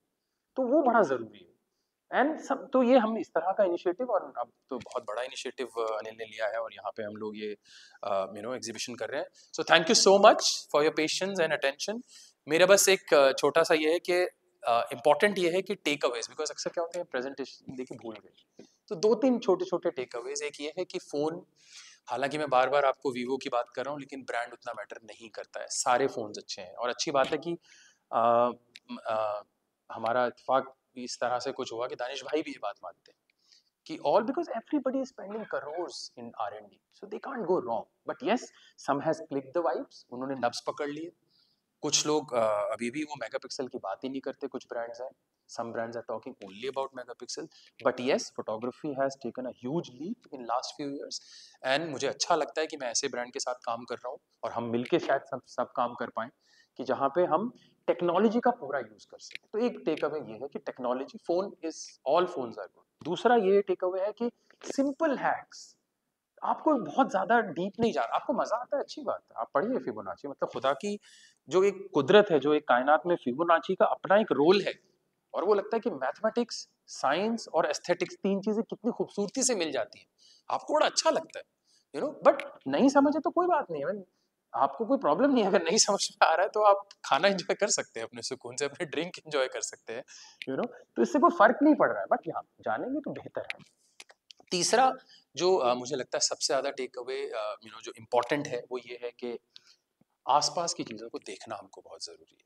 तो वो बड़ा जरूरी है. एंड सब तो ये हम इस तरह का इनिशिएटिव, और अब तो बहुत बड़ा इनिशिएटिव अनिल ने लिया है और यहाँ पे हम लोग ये एग्जीबिशन कर रहे हैं. So thank you so much for your patience and attention. मेरा बस एक छोटा सा ये है कि इम्पॉर्टेंट ये है कि टेक अवेज, बिकॉज अक्सर क्या होते हैं प्रेजेंटेशन देखिए भूल गए, तो दो तीन छोटे छोटे टेक अवेज. एक ये है कि फ़ोन, हालांकि मैं बार बार आपको वीवो की बात कर रहा हूँ लेकिन ब्रांड उतना मैटर नहीं करता है, सारे फ़ोन्स अच्छे हैं. और अच्छी बात है कि आ, आ, हमारा इत्तेफाक भी इस तरह से कुछ हुआ कि दानिश भाई भी ये बात मानते हैं कि all because everybody is spending crores in R&D, so they can't go wrong. But yes, some has click the vibes, उन्होंने नब्स पकड़ लिए. कुछ लोग अभी भी वो मेगापिक्सल की बात ही नहीं करते. कुछ ब्रांड्स हैं, some brands are talking only about megapixel, but yes, photography has taken a huge leap in last few years. And मुझे अच्छा लगता है कि मैं ऐसे ब्रांड के साथ काम कर रहा हूँ और हम मिलके शायद सब काम कर पाएं कि जहाँ पे हम टेक्नोलॉजी का पूरा यूज कर सकें. तो एक टेक अवे ये है कि technology, phone is, all phones are good. दूसरा ये टेक अवे है कि सिंपल हैक्स, आपको बहुत ज्यादा डीप नहीं जाना, आपको मजा आता है अच्छी बात है, आप पढ़िए फिबोनाची. मतलब खुदा की जो एक कुदरत है, जो एक कायनात में फिबोनाची का अपना एक रोल है. और वो लगता है कि मैथमेटिक्स, साइंस और एस्थेटिक्स, तीन चीजें कितनी खूबसूरती से मिल जाती हैं, आपको बड़ा अच्छा लगता है. बट नहीं समझे तो कोई बात नहीं है, आपको कोई प्रॉब्लम नहीं है. अगर नहीं समझ में आ रहा है तो आप खाना एंजॉय कर सकते हैं अपने सुकून से, अपने ड्रिंक एंजॉय कर सकते हैं. तो इससे कोई फर्क नहीं पड़ रहा है, बट यहाँ जानेंगे तो बेहतर है. तीसरा जो मुझे लगता है सबसे ज्यादा टेक अवे जो इम्पोर्टेंट है वो ये है कि आसपास की चीज़ों को देखना हमको बहुत ज़रूरी है.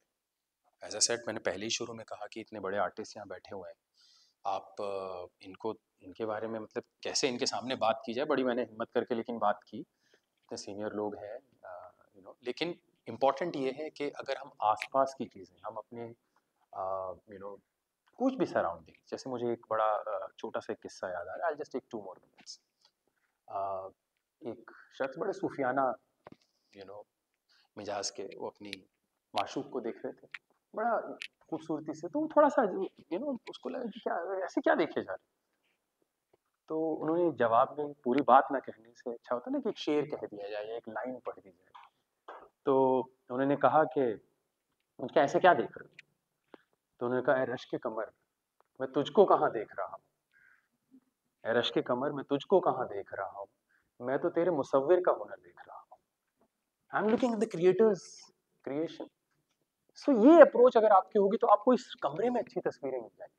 एज अ सेट, मैंने पहले ही शुरू में कहा कि इतने बड़े आर्टिस्ट यहाँ बैठे हुए हैं, आप इनके बारे में मतलब कैसे इनके सामने बात की जाए, बड़ी मैंने हिम्मत करके लेकिन बात की. इतने सीनियर लोग हैं, लेकिन इम्पॉर्टेंट ये है कि अगर हम आसपास की चीज़ें, हम अपने कुछ भी सराउंडिंग, जैसे मुझे एक बड़ा छोटा सा किस्सा याद आ रहा है. I just take 2 more minutes. एक शख्स बड़े सूफियाना मिजाज के, वो अपनी माशूक को देख रहे थे बड़ा खूबसूरती से. तो थोड़ा सा उसको लगा कि क्या ऐसे क्या देखे जा रहे. तो उन्होंने जवाब में पूरी बात ना कहने से अच्छा होता ना कि एक शेर कह दिया जाए या एक लाइन पढ़ दी जाए. तो उन्होंने कहा कि क्या ऐसे क्या देख रहे हो. तो उन्होंने कहा, ए रश के कमर, मैं तुझको कहाँ देख रहा हूँ. ए रश के कमर, मैं तुझको कहाँ देख रहा हूँ, मैं तो तेरे मुसव्विर का हुनर देख रहा हूँ. I am looking at the creators creation. So ये अप्रोच अगर आपकी होगी तो आपको इस कमरे में अच्छी तस्वीरें मिल जाएंगी.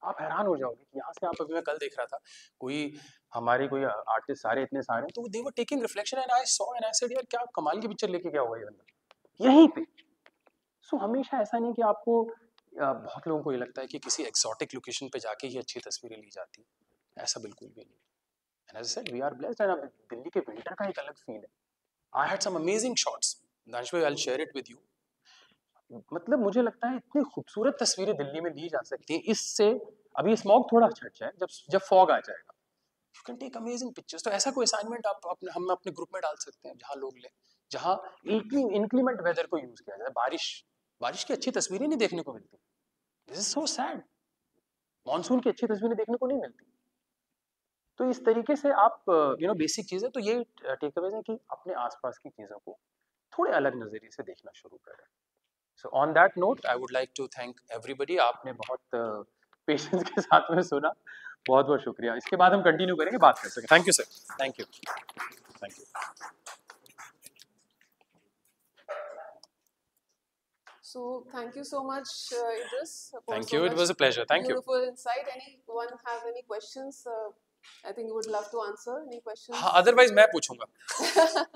आप हैरान हो जाओगे कि यहाँ से आप, अभी मैं कल देख रहा था कोई आर्टिस्ट सारे इतने सारे, तो they were taking reflection and I saw and I said यार क्या कमाल की पिक्चर लेके गया हुआ ये बंदा यहीं पे. सो हमेशा ऐसा नहीं कि आपको बहुत लोगों को ये लगता है कि किसी एक्सोटिक लोकेशन पे जाके ही अच्छी तस्वीरें ली जाती, ऐसा बिल्कुल भी नहीं. And as I said we are blessed. And Delhi के विंटर का एक अलग फील है. I had some amazing shots, Danish भाई, I will share it with you. मतलब मुझे लगता है इतनी खूबसूरत तस्वीरें दिल्ली में ली जा सकती हैं इससे. अभी स्मॉग थोड़ा छट जाए, जब जब फॉग आ जाएगा, you can take amazing pictures. तो ऐसा कोई असाइनमेंट आप हम अपने ग्रुप में डाल सकते हैं जहाँ लोग लें, जहाँ इंक्लीमेंट वेदर को यूज किया जाए. बारिश की अच्छी तस्वीरें नहीं देखने को मिलती. This is so sad. Monsoon की अच्छी तस्वीरें देखने को नहीं मिलती. तो इस तरीके से आप बेसिक चीज़ें तो ये टेक अवेज है कि अपने आसपास की चीज़ों को थोड़े अलग नज़रिए से देखना शुरू करें. So on that note, I would like to thank everybody. आपने बहुत पेशेंस के साथ में सुना, बहुत बहुत शुक्रिया. इसके बाद हम कंटिन्यू करेंगे, बात कर सकें. Thank you sir. Thank you. Thank you. So thank you so much, Idris. For Thank so you. It much was a pleasure. Thank you. beautiful insight. Anyone have any questions? I think you would love to answer any questions. हाँ, otherwise मैं पूछूंगा.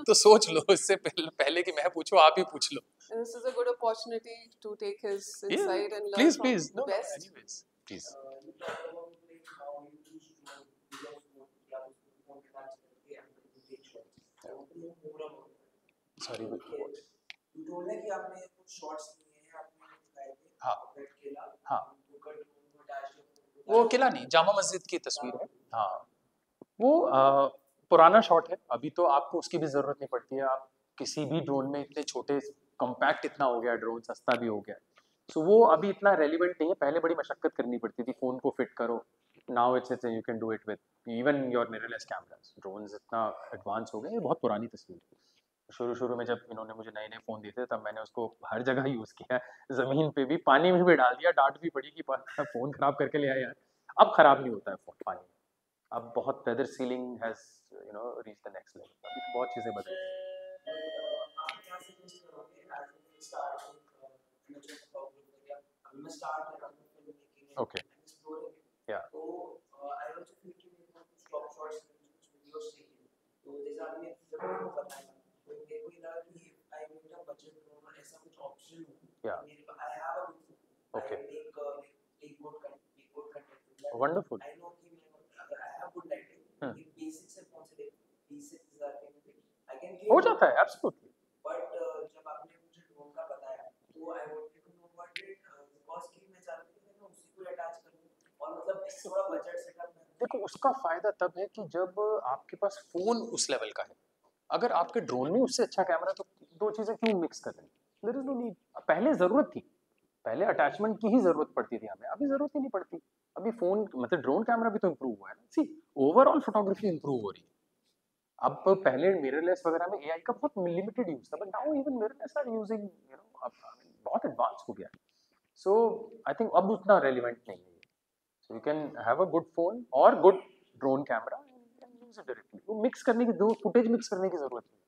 तो सोच लो इससे पहले कि मैं पूछूं, आप ही पूछ लो. And this is a good opportunity to take his Yeah, insight and learn please, from please. the No, best. anyways, please. You talked about like how you choose to know videos for Sorry. you told like कि आपने कुछ shorts लिए हाँ Red Killa. हाँ, Took a drone to attach the phone to वो that. किला नहीं, जामा मस्जिद की तस्वीर है। हाँ, वो पुराना शॉट है, अभी तो आपको उसकी भी ज़रूरत नहीं पड़ती है। आप किसी भी ड्रोन में इतने छोटे, कॉम्पैक्ट इतना हो गया ड्रोन, सस्ता भी हो गया, सो वो अभी इतना रेलिवेंट नहीं है। पहले बड़ी मशक्कत करनी पड़ती थी, फ़ोन को फिट करो। Now it's you can do it with even your mirrorless cameras. Drones इतना एडवांस हो गए, ये बहुत पुरानी तस्वीर है। शुरू शुरू में जब इन्होंने मुझे नए नए फ़ोन दिए थे, तब मैंने उसको हर जगह यूज़ किया, ज़मीन पे भी, पानी में भी डाल दिया, डांट भी पड़ी कि फ़ोन ख़राब करके ले आया यार। अब ख़राब नहीं होता है फ़ोन पानी में। अब बहुत weather sealing has reach the next level, अभी तो बहुत चीज़ें बदल गई। आप क्या सजेस्ट करोगे as we start amateur photography या अभी मैं start कर रहा हूँ film making है Okay. and exploring it. Yeah. तो I also feel कि मेरे को कुछ top shots कुछ videos चाहिए. तो जैसे आपने जब मेरे को बताया तो मेरे को ये लगा कि if I need a budget drone और ऐसा कुछ option हो, Yeah. मेरे पास I have a good phone. Okay. I take good content with that. Wonderful. I know कि मैं अगर I have good lighting, ये basic से कौन से basic design के I can हो create. जाता है, एब्सोल्युटली। बट जब आपने मुझे ड्रोन का बताया तो I wanted to know what it because कि मैं चाहता था कि मैं उसी को अटैच करूं और मतलब थोड़ा बजट सेटअप में देखो, उसका फ़ायदा तब है कि जब आपके पास फ़ोन उस लेवल का है। अगर आपके ड्रोन में उससे अच्छा कैमरा, तो दो चीज़ें क्यों मिक्स कर रहे हैं? There is no need. पहले ज़रूरत थी, पहले अटैचमेंट की ही ज़रूरत पड़ती थी हमें, अभी ज़रूरत ही नहीं पड़ती। अभी फ़ोन मतलब ड्रोन कैमरा भी तो इम्प्रूव हुआ है ना। सी, ओवरऑल फोटोग्राफी इम्प्रूव हो रही है। अब पहले मिररलेस वगैरह में एआई का बहुत लिमिटेड यूज़ था, but now even mirrorless are using, अब बहुत एडवांस हो गया है। सो आई थिंक अब उतना रेलिवेंट नहीं है। So you can have a good phone और good drone camera and use it directly. वो मिक्स करने की, दो फुटेज मिक्स करने की ज़रूरत नहीं है।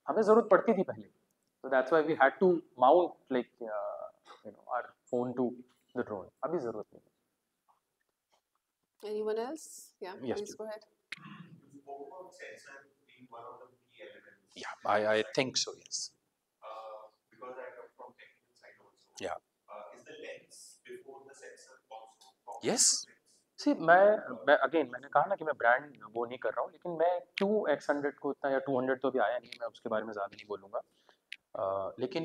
हमें ज़रूरत पड़ती थी पहले, so that's why we had to mount like our phone to the drone. अभी ज़रूरत नहीं है। Anyone else? Yeah, Yes, please please. go ahead. You spoke about sensor being one of the key elements. Yeah, I think so, yes. Because I come from technical side also. Yeah. Is the lens before the sensor also? Yes. See, मैं again मैंने कहा ना कि मैं brand वो नहीं कर रहा हूँ, लेकिन मैं क्यों X100 को इतना, या 200 तो अभी आया नहीं, मैं उसके बारे में ज़्यादा नहीं बोलूँगा। लेकिन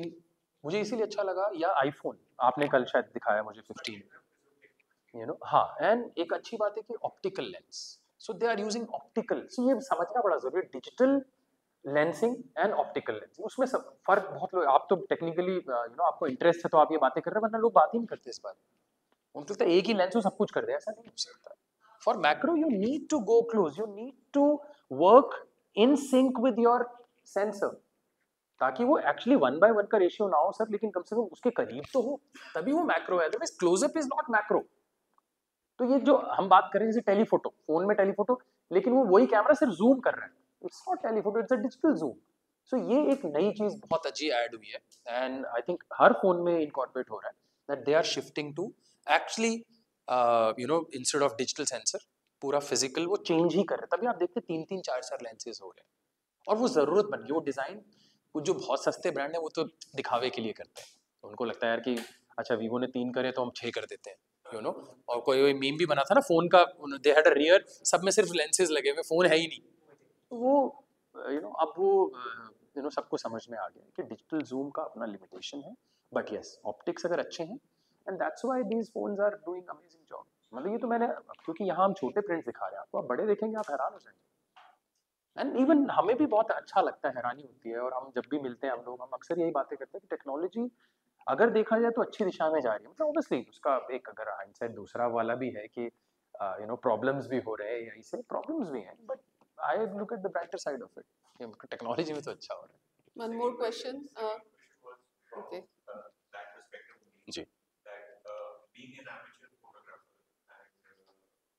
मुझे इसीलिए अच्छा लगा, या आईफोन आपने कल शायद दिखाया मुझे 15, हाँ। एंड एक अच्छी बात है कि optical lens, so they are using optical. So ये समझना बड़ा जरूरी है, digital lensing and optical lensing, उसमें सब फर्क बहुत लोग, आप तो टेक्निकली आपको इंटरेस्ट है तो आप ये बातें कर रहे हैं, वरना लोग बात ही नहीं करते इस बारे में। उनको लगता है एक ही लेंस में सब कुछ कर दे, ऐसा नहीं हो सकता। For macro you need to go close, you need to work in sync with your sensor, ताकि वो एक्चुअली 1:1 का रेशियो ना हो सर, लेकिन कम से कम उसके करीब तो हो, तभी वो मैक्रो है। Otherwise close up is not macro. तो ये जो हम बात करें जैसे टेलीफोटो, फोन में टेलीफोटो, लेकिन वो वही कैमरा सिर्फ जूम कर रहा है, it's not telephoto, it's a digital zoom. So ये एक नई चीज बहुत अच्छी ऐड हुई है, एंड आई थिंक हर फोन में इनकॉर्पोरेट हो रहा है, that they are shifting to actually instead of digital sensor पूरा फिजिकल वो चेंज ही कर रहे हैं। तभी आप देखते 3-3, 4-4 लेंसेज हो रहे हैं, और वो जरूरत बन गई। वो डिजाइन, वो जो बहुत सस्ते ब्रांड है वो तो दिखावे के लिए करते हैं, तो उनको लगता है यार कि अच्छा वीवो ने 3 करे तो हम 6 कर देते हैं, और कोई मीम भी बना था ना फोन का, दे हैड अ रियर, सब में सिर्फ लेंसेज लगे हुए, फोन है ही नहीं। तो वो अब वो सबको समझ में आ गया है कि डिजिटल जूम का अपना लिमिटेशन है, बट यस ऑप्टिक्स अगर अच्छे हैं, and that's why these phones are doing amazing job. मतलब ये तो मैंने, क्योंकि यहाँ हम छोटे प्रिंट्स दिखा रहे हैं आपको, आप बड़े देखेंगे आप हैरान हो जाएंगे। एंड इवन हमें भी बहुत अच्छा लगता है, हैरानी होती है, और हम जब भी मिलते हैं हम लोग, हम अक्सर यही बातें करते हैं कि टेक्नोलॉजी अगर देखा जाए तो अच्छी दिशा में जा रही है। मतलब ऑब्वियसली उसका एक अगर हाइंडसाइट दूसरा वाला भी है कि प्रॉब्लम्स भी हो रहे हैं, या इसे प्रॉब्लम्स भी हैं, but I look at the brighter side of it, technology में तो अच्छा हो रहा है। One more question. From Okay. that perspective only. Ji. That being an amateur photographer and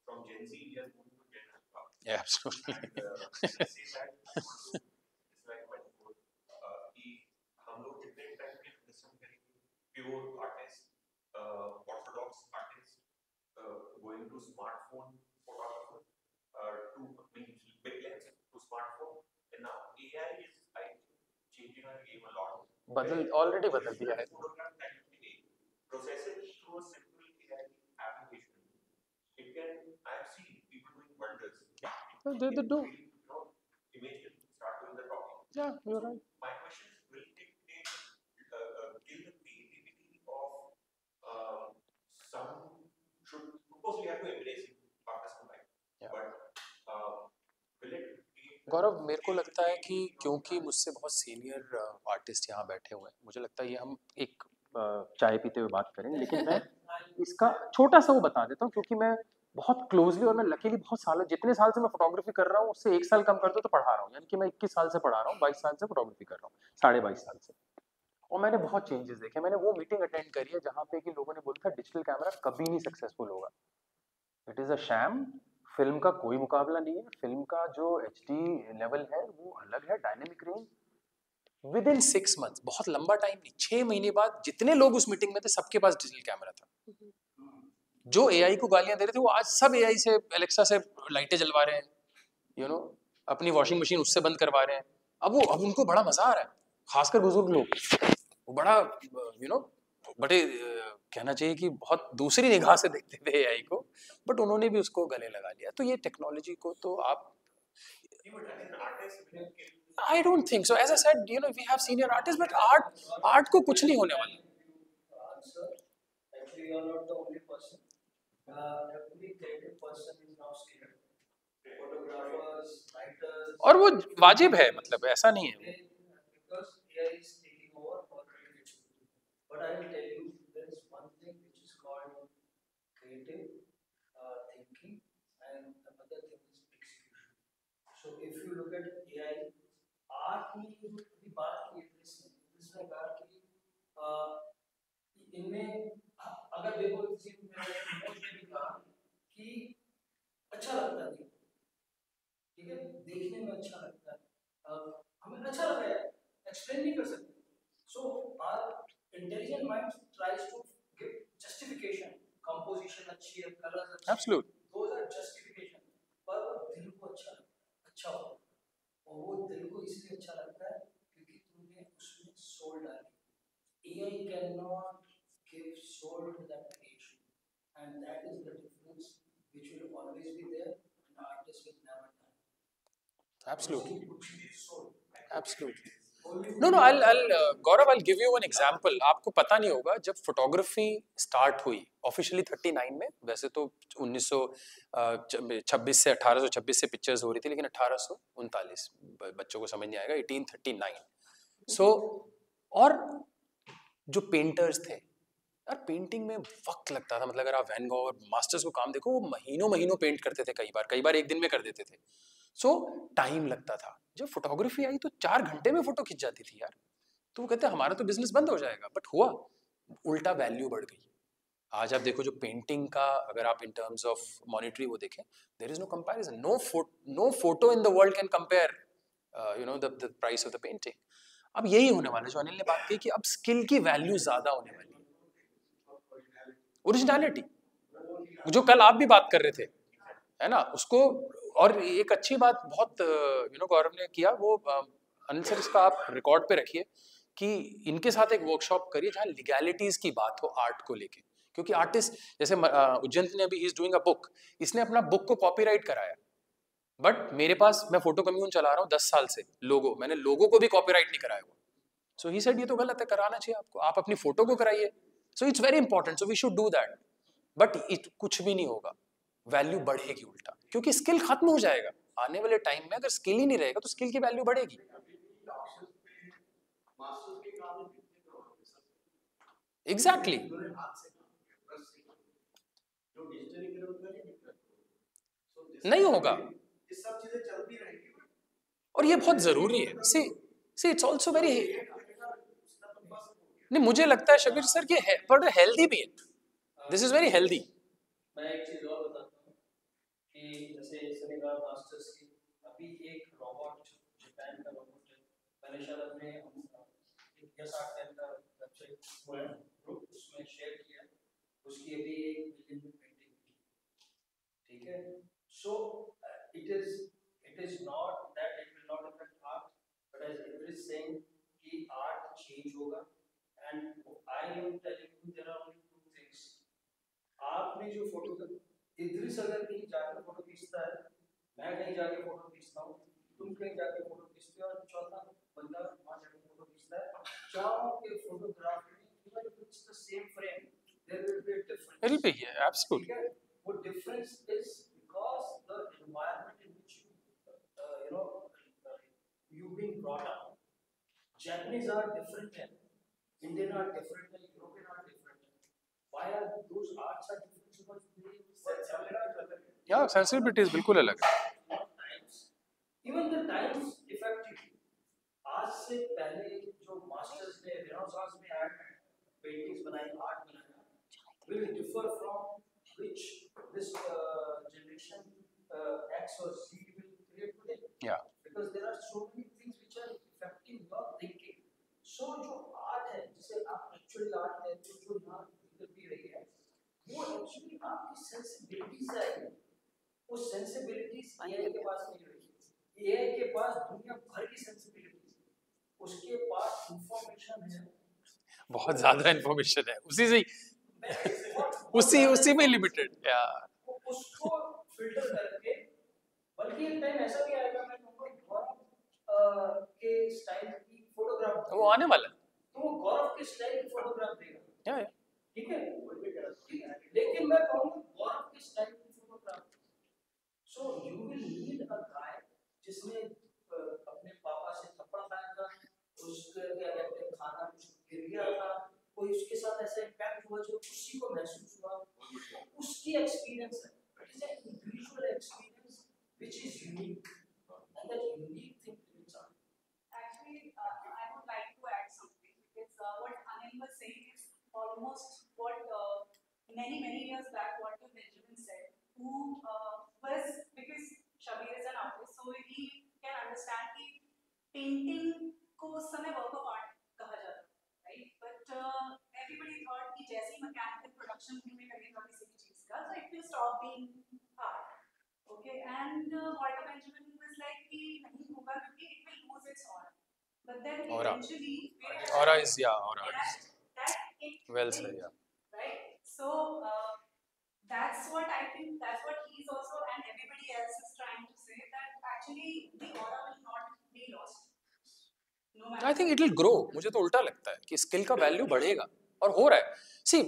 from Gen Z we are moving to Gen Alpha. Yeah, absolutely. And say that it's like metaphor कि हम लोग कितने time में understand करेंगे pure artist Orthodox artist going to smartphone photographer to big lens to smartphone, and now AI is like changing our game a lot. Already बदल दिया है। Processing through a simple AI application, it can, I have seen people doing wonders. They do. Image can start doing the talking. Yeah, you're right. My question is, will it kill the creativity of गौरव, मेरे को लगता है कि क्योंकि मुझसे बहुत senior artist यहाँ बैठे हुए हैं, मुझे लगता है ये हम एक चाय पीते हुए बात करेंगे, लेकिन मैं इसका छोटा सा वो बता देता हूँ, क्योंकि मैं बहुत क्लोजली और मैं लकीली बहुत साल, जितने साल से मैं फोटोग्राफी कर रहा हूँ उससे 1 साल कम कर दो तो पढ़ा रहा हूँ, यानी कि मैं 21 साल से पढ़ा रहा हूँ, 22 साल से फोटोग्राफी कर रहा हूँ, 22.5 साल से। और मैंने बहुत चेंजेस देखे। मैंने वो मीटिंग अटेंड करी है जहाँ पे कि लोगों ने बोला था डिजिटल कैमरा कभी नहीं सक्सेसफुल होगा, it is a sham, film का कोई मुकाबला नहीं है, फिल्म का जो HD लेवल है वो अलग है, dynamic range. With in 6 months, बहुत लंबा टाइम नहीं, 6 महीने बाद जितने लोग उस मीटिंग में थे सबके पास डिजिटल कैमरा था। जो AI को गालियां दे रहे थे वो आज सब AI से, एलेक्सा से लाइटें जलवा रहे हैं, अपनी वॉशिंग मशीन उससे बंद करवा रहे हैं। अब उनको बड़ा मजा आ रहा है, खासकर बुजुर्ग लोग, वो बड़ा बड़े कहना चाहिए कि बहुत दूसरी निगाह से देखते थे AI को, बट उन्होंने भी उसको गले लगा लिया। तो ये टेक्नोलॉजी को तो आप, I don't think so. As I said, we have senior artists, but art को कुछ नहीं होने वाला। Sir, actually, you are not the only person. Every creative person is now skilled. Photographers, writers. और वो वाजिब है, मतलब ऐसा नहीं है। Because AI is taking over for creativity. But I will tell you, there is one thing which is called creative thinking, and another thing is execution. So if you look at AI, art में की बात की इसमें कहा कि इनमें अगर देखो किसी ने भी कहा कि अच्छा लगता है, ठीक है, देखने में अच्छा लगता है, हमें अच्छा लग रहा है, एक्सप्लेन नहीं कर सकते। So our intelligent mind tries to give justification, composition अच्छी है, कलर्स अच्छे हैं, एब्सोल्यूट, दोस आर जस्टिफिकेशन, पर दिल को अच्छा लगता है, अच्छा हो, और वो दिल को इसलिए अच्छा लगता है क्योंकि तुमने उसमें सोल डाली। AI cannot give soul to that creation, and that is the difference which will always be there, and artist will never die. absolutely, absolutely. No, Gaurav, I'll give you one example. आपको पता नहीं होगा, जब photography start हुई officially 39 में, वैसे तो 1926 से 1826 से पिक्चर्स हो रही थी, लेकिन 1839, बच्चों को समझ नहीं आएगा, 1839। सो और जो पेंटर्स थे यार, पेंटिंग में वक्त लगता था, मतलब अगर आप वैन गॉग और मास्टर्स को काम देखो, वो महीनों महीनों पेंट करते थे, कई बार एक दिन में कर देते थे। सो टाइम लगता था। जब फोटोग्राफी आई तो 4 घंटे में फोटो खिंच जाती थी यार। तो वो कहते हैं हमारा तो बिजनेस बंद हो जाएगा, बट हुआ उल्टा, वैल्यू बढ़ गई। आज आप देखो जो पेंटिंग का, अगर आप इन टर्म्स ऑफ मॉनिटरी वो देखें, there is no comparison, no photo in the world can compare the price of the painting. अब यही होने वाला है जो अनिल ने बात की, कि अब स्किल की वैल्यू ज्यादा होने वाली है, ओरिजिनलिटी, जो कल आप भी बात कर रहे थे, है ना, उसको। और एक अच्छी बात बहुत गौरव ने किया, वो अनिल सर, इसका आप रिकॉर्ड पे रखिए कि इनके साथ एक वर्कशॉप करिए जहाँ लीगैलिटीज की बात हो आर्ट को लेके, क्योंकि आर्टिस्ट जैसे उज्जैन ने अभी, he is doing a book, इसने अपना बुक को कॉपीराइट कराया, बट मेरे पास, मैं फोटो कम्यून चला रहा हूँ 10 साल से, मैंने लोगों को भी कॉपीराइट नहीं कराया हुआ। सो ही सेड ये तो गलत है, कराना चाहिए आपको, आप अपनी फोटो को कराइए। So it's very important, so we should do that, but कुछ भी नहीं होगा, वैल्यू बढ़ेगी उल्टा, क्योंकि स्किल खत्म हो जाएगा आने वाले टाइम में। अगर स्किल ही नहीं रहेगा तो स्किल की वैल्यू बढ़ेगी। एग्जैक्टली, नहीं होगा, और ये बहुत जरूरी है। सी इट्स ऑल्सो वेरी, नहीं मुझे लगता है शबीर सर कि पर हेल्दी भी है, दिस इज वेरी हेल्दी। मैं एक चीज और बताता हूँ कि जैसे इसने कहा मास्टर्स की, अभी एक रोबोट, जापान का रोबोट है, मैंने शायद अपने यस आर्ट कैंप का वेबसाइट हुआ है ग्रुप, उसमें शेयर किया, उसकी अभी 1 मिलियन में पेंटिंग की, ठीक है। So it is not that it will not affect art, but as every saying कि आर्ट चेंज होगा, and I am telling you there are only 2 things. आपने जो फोटो, इद्रिस अगर कहीं जाकर फोटो खींचता है, मैं कहीं जाके फोटो खींचता हूँ, तुम कहीं जाके फोटो खींचते हो, और चौथा बंदा वहाँ जाके फोटो खींचता है, चारों के फोटोग्राफ में even if it's the same frame, there will be a difference. It'll be, yeah, absolutely. वो difference is because the environment in which you brought up. Japanese are different, Indian are different, European are different. Why are those arts are different? Because Yeah, sensibilities बिल्कुल अलग है. Even the times effective. आज से पहले जो masters ने renaissance में art paintings बनाई, आर्ट बनाया, will differ from which this generation X or Z will create today. Yeah. Because there are so many things which are affecting your thinking. So जो art है, जिसे आप actually art है, जो यहाँ निकल रही है, वो एक्चुअली आपकी सेंसिबिलिटीज है. वो सेंसिबिलिटीज AI के पास नहीं रही. AI के पास दुनिया भर की सेंसिबिलिटीज, उसके पास इंफॉर्मेशन है, बहुत ज़्यादा इंफॉर्मेशन है, उसी से उसी में लिमिटेड. या उसको फिल्टर करके, बल्कि एक टाइम ऐसा भी आएगा, मैं कहूँगा गौरव के स्टाइल की फोटोग्राफ वो आने वाला है. तो वो गौरव के स्टाइल की फोटोग्राफ देगा. या ठीक है, लेकिन मैं कहूँगा गौरव के स्टाइल की photograph. So you will need a guy जिसने अपने पापा से थप्पड़ खाया था, उसके क्या कहते हैं खाना गिर गया था, कोई उसके साथ ऐसा इम्पैक्ट हुआ जो उसी को महसूस हुआ, उसकी एक्सपीरियंस है. It is an individual experience which is unique, and that unique thing is Actually, I would like to add something because what Anil was saying is almost what many years back what Benjamin said, who was because Shabir is an artist, so he can understand कि painting को उस समय work of art कहा जाता, right? But everybody thought कि जैसे ही mechanical production में करेगा किसी भी चीज का, so it will stop being art. Okay, and Walter Benjamin was like कि नहीं होगा क्योंकि it will lose its aura. But then Aura. eventually, aura is aura is that it well will, said. Yeah. right? So that's what I think. That's what he's also and everybody else is trying to say, that actually the aura will not be lost. No matter. I think it will grow. मुझे तो उल्टा लगता है कि skill का value बढ़ेगा और हो रहा है. सी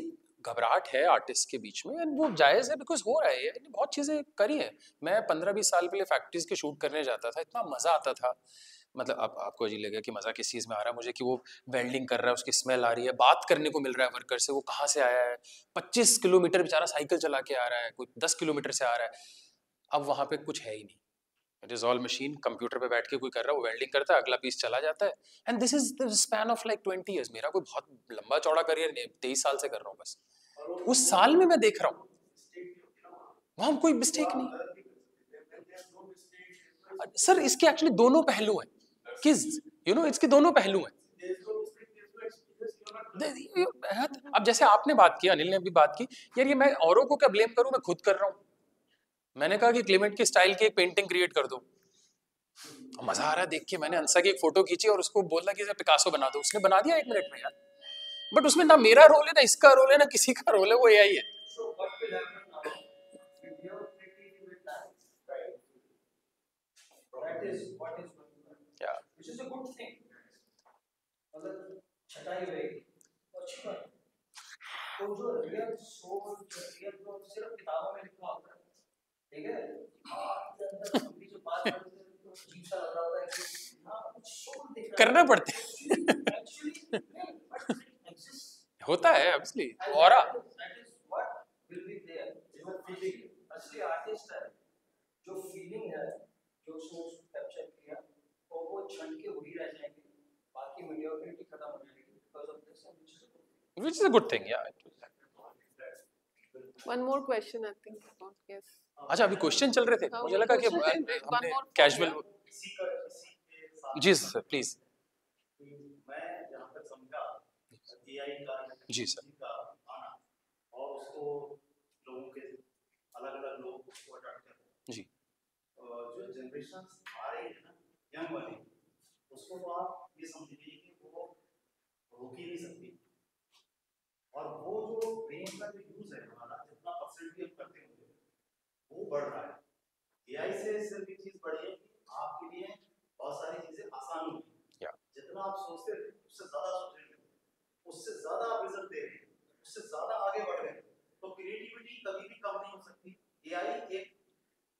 घबराहट है आर्टिस्ट के बीच में एंड वो जायज़ है बिकॉज हो रहा है. ये बहुत चीज़ें करी हैं. मैं 15-20 साल पहले फैक्ट्रीज के शूट करने जाता था, इतना मज़ा आता था. मतलब आपको अजीब लगेगा कि मज़ा किस चीज़ में आ रहा है मुझे, कि वो वेल्डिंग कर रहा है, उसकी स्मेल आ रही है, बात करने को मिल रहा है वर्कर से, वो कहाँ से आया है, 25 किलोमीटर बेचारा साइकिल चला के आ रहा है, कोई 10 किलोमीटर से आ रहा है. अब वहाँ पे कुछ है ही नहीं. It is all machine. Computer पे बैठ के कोई कर रहा है, वो वेल्डिंग करता है, अगला पीस चला जाता है. And this is the span of like 20 years. मेरा कोई बहुत लंबा चौड़ा करियर नहीं, 23 साल से कर रहा हूँ बस. उस साल में मैं देख रहा हूँ वहाँ कोई मिस्टेक नहीं. सर इसके एक्चुअली दोनों पहलू हैं. किस इसके दोनों पहलू हैं. अब जैसे आपने बात की, अनिल ने भी बात की, यार ये मैं औरों को क्या ब्लेम करूं, मैं खुद कर रहा हूं. मैंने कहा कि क्लेमेंट के स्टाइल की एक पेंटिंग क्रिएट कर दो. मजा आ रहा है देख के. मैंने अंसा की एक फोटो खींची और उसको बोला कि पिकासो बना दो. उसने बना दिया 1 मिनट में यार. बट उसमें ना मेरा रोल है, ना इसका रोल है, ना किसी का रोल है, वो एआई है. So what will happen now with your creativity with that, right? That is what is going to happen. Yeah. Which is a good thing. अगर छटाई रहेगी तो अच्छी बात है. तो जो रियल सोल, रियल जो सिर्फ किताबों में लिखा होता है, ठीक है, आपके अंदर अपनी जो बात करते हैं तो अजीब सा लग रहा है कि हाँ कुछ सोल दिख रहा है. करना पड़ता है. Actually, but it exists. होता है obviously. Aura That is what will be there. जो फीलिंग असली आर्टिस्ट है, जो फीलिंग है, जो उसने कैप्चर किया, और वो क्षण के वही रह जाएंगे. बाकी मीडियोक्रिटी खत्म हो जाएगी because of this, and which is a good thing. Yeah. One more question, I think. Yes. अच्छा अभी क्वेश्चन चल रहे थे. हाँ, मुझे लगा कि question है. One हमने more कैजुअल. इसी के साथ जी सर प्लीज. मैं जहाँ तक समझा AI का जी सर. का आना और उसको लोगों के अलग-अलग लोग उसको अडॉप्ट कर रहे हैं. जी. जो जनरेशंस आ रही है ना यंग वाली, उसको तो आप ये समझिए कि वो रोक ही नहीं सकती. और वो जो ब्रेन का जो यूज है हमारा, जितना परसेंट भी हम करते होंगे वो बढ़ रहा है. एआई से सिर्फ एक चीज बढ़ी है कि आपके लिए बहुत सारी चीजें आसान हुई. जितना आप सोचते थे उससे ज्यादा सोच रहे थे, उससे ज्यादा आप रिजल्ट दे रहे हैं, उससे ज्यादा आगे बढ़ रहे हैं. तो क्रिएटिविटी कभी भी कम नहीं हो सकती. एआई एक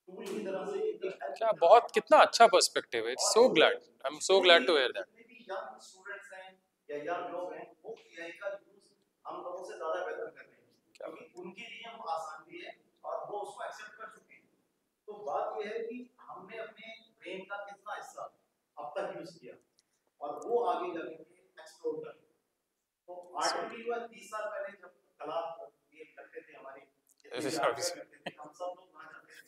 टूल की तरह से एक क्या बहुत कितना अच्छा पर्सपेक्टिव है. It's so glad. I'm so glad to hear that. जितने भी young students हैं या young लोग हैं, वो AI का use हम लोगों से ज़्यादा बेहतर कर रहे हैं, क्योंकि उनके लिए हम आसान भी है और वो उसको accept कर चुके हैं. तो बात ये है कि हमने अपने brain का कितना हिस्सा अब तक use किया और वो आगे जाके explore कर. तो आर्टिफिशियल हुआ 30 साल पहले जब कला ये करते थे हमारी हम सब लोग वहाँ जाते थे,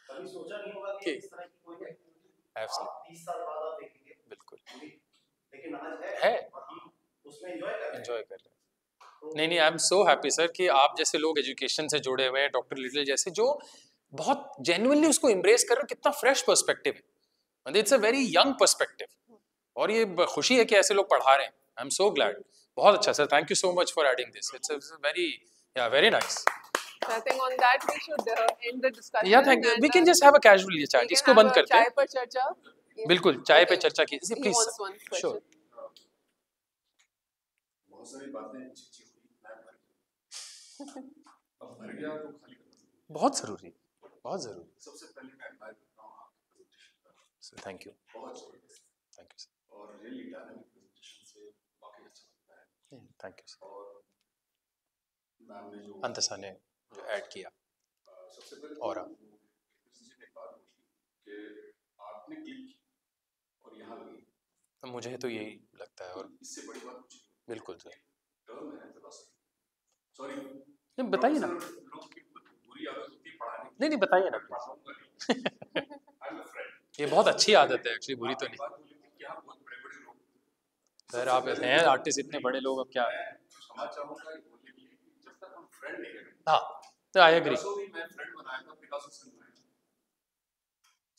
कभी सोचा नहीं होगा कि इस तरह की कोई एक्टिविटी 30 साल बाद आप देखेंगे. बिल्कुल लेकिन आज है, और हम उसमें एंजॉय कर रहे हैं. नहीं नहीं, I am so happy sir कि आप जैसे लोग एजुकेशन से जुड़े हुए हैं, डॉक्टर लिटिल जैसे, जो बहुत जेन्युइनली उसको एम्ब्रेस कर रहे हो. कितना फ्रेश पर्सपेक्टिव है, मतलब it's a very young perspective, और ये खुशी है कि ऐसे लोग पढ़ा रहे हैं. I am so glad. बहुत अच्छा sir, thank you so much for adding this. It's very very nice. So I think on that we should end the discussion. या thank you. We can just have a casual ये chat. इसको बंद करते चाय हैं. पर चर्चा. बिल्कुल, चाय पे Okay. चर्चा कीजिए He please wants one sir. Sure. question. बहुत सारी बातें अच्छी हुई, मैं भर गया. अब भर गया तो खाली करना. बहुत जरूरी, बहुत जरूरी. सबसे पहले मैं एडमायर करता हूँ आपके प्रेजेंटेशन का. Sir thank you. बहुत जबरदस्त थैंक यू सर. और रियली डायनामिक प्रेजेंटेशन से वाकई अच्छा लगता है. Thank you sir. और मैम ने जो अंतसा ने जो ऐड किया. सबसे पहले और जी ने बात बोली कि आपने क्लिक की और यहाँ लगी. तो मुझे तो यही लगता है. और इससे बड़ी बात कुछ नहीं. बिल्कुल सर. टर्म है फिलॉसफी. सॉरी नहीं बताइए ना. लोग की बुरी आदत होती है पढ़ाने की. नहीं नहीं बताइए ना. पढ़ाऊंगा नहीं. I am a friend. ये बहुत अच्छी आदत है एक्चुअली, बुरी तो नहीं. बात बोली थी कि यहाँ बहुत बड़े-बड़े लोग. सर आप हैं आर्टिस्ट, इतने बड़े लोग, अब क्या. मैं क्षमा चाहूंगा ये बोलने के लिए कि जब तक हम फ्रेंड नहीं रहेंगे. हाँ तो आई एग्री. पिकासो भी मैं फ्रेंड बनाया था, पिकासो से बनाया.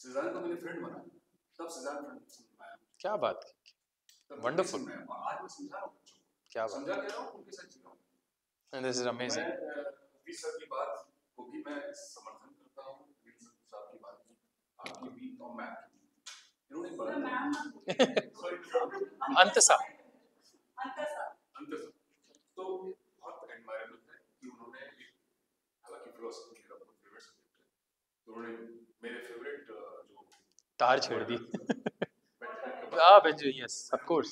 सिजान को मैंने फ्रेंड बनाया, तब सिजान फ्रेंड से बनाया. क्या बात की. Wonderful. आज मैं समझा रहा हूँ बच्चों को. क्या बात. समझा कह रहा हूँ, उनके साथ जी रहा हूँ. And this is amazing. मैं वीर सर की बात को भी मैं समर्थन करता हूँ. वीर सर साहब की बात की, आपकी भी और मैं की भी. इन्होंने एक बात सॉरी अंतसा. अंतर तो बहुत एडमायरेबल है कि उन्होंने, हालांकि फिलोसफी मेरा बहुत फेवरेट सब्जेक्ट है, तो उन्होंने मेरे फेवरेट जो तार छेड़ दी. हाँ बेंजो, यस ऑफ कोर्स.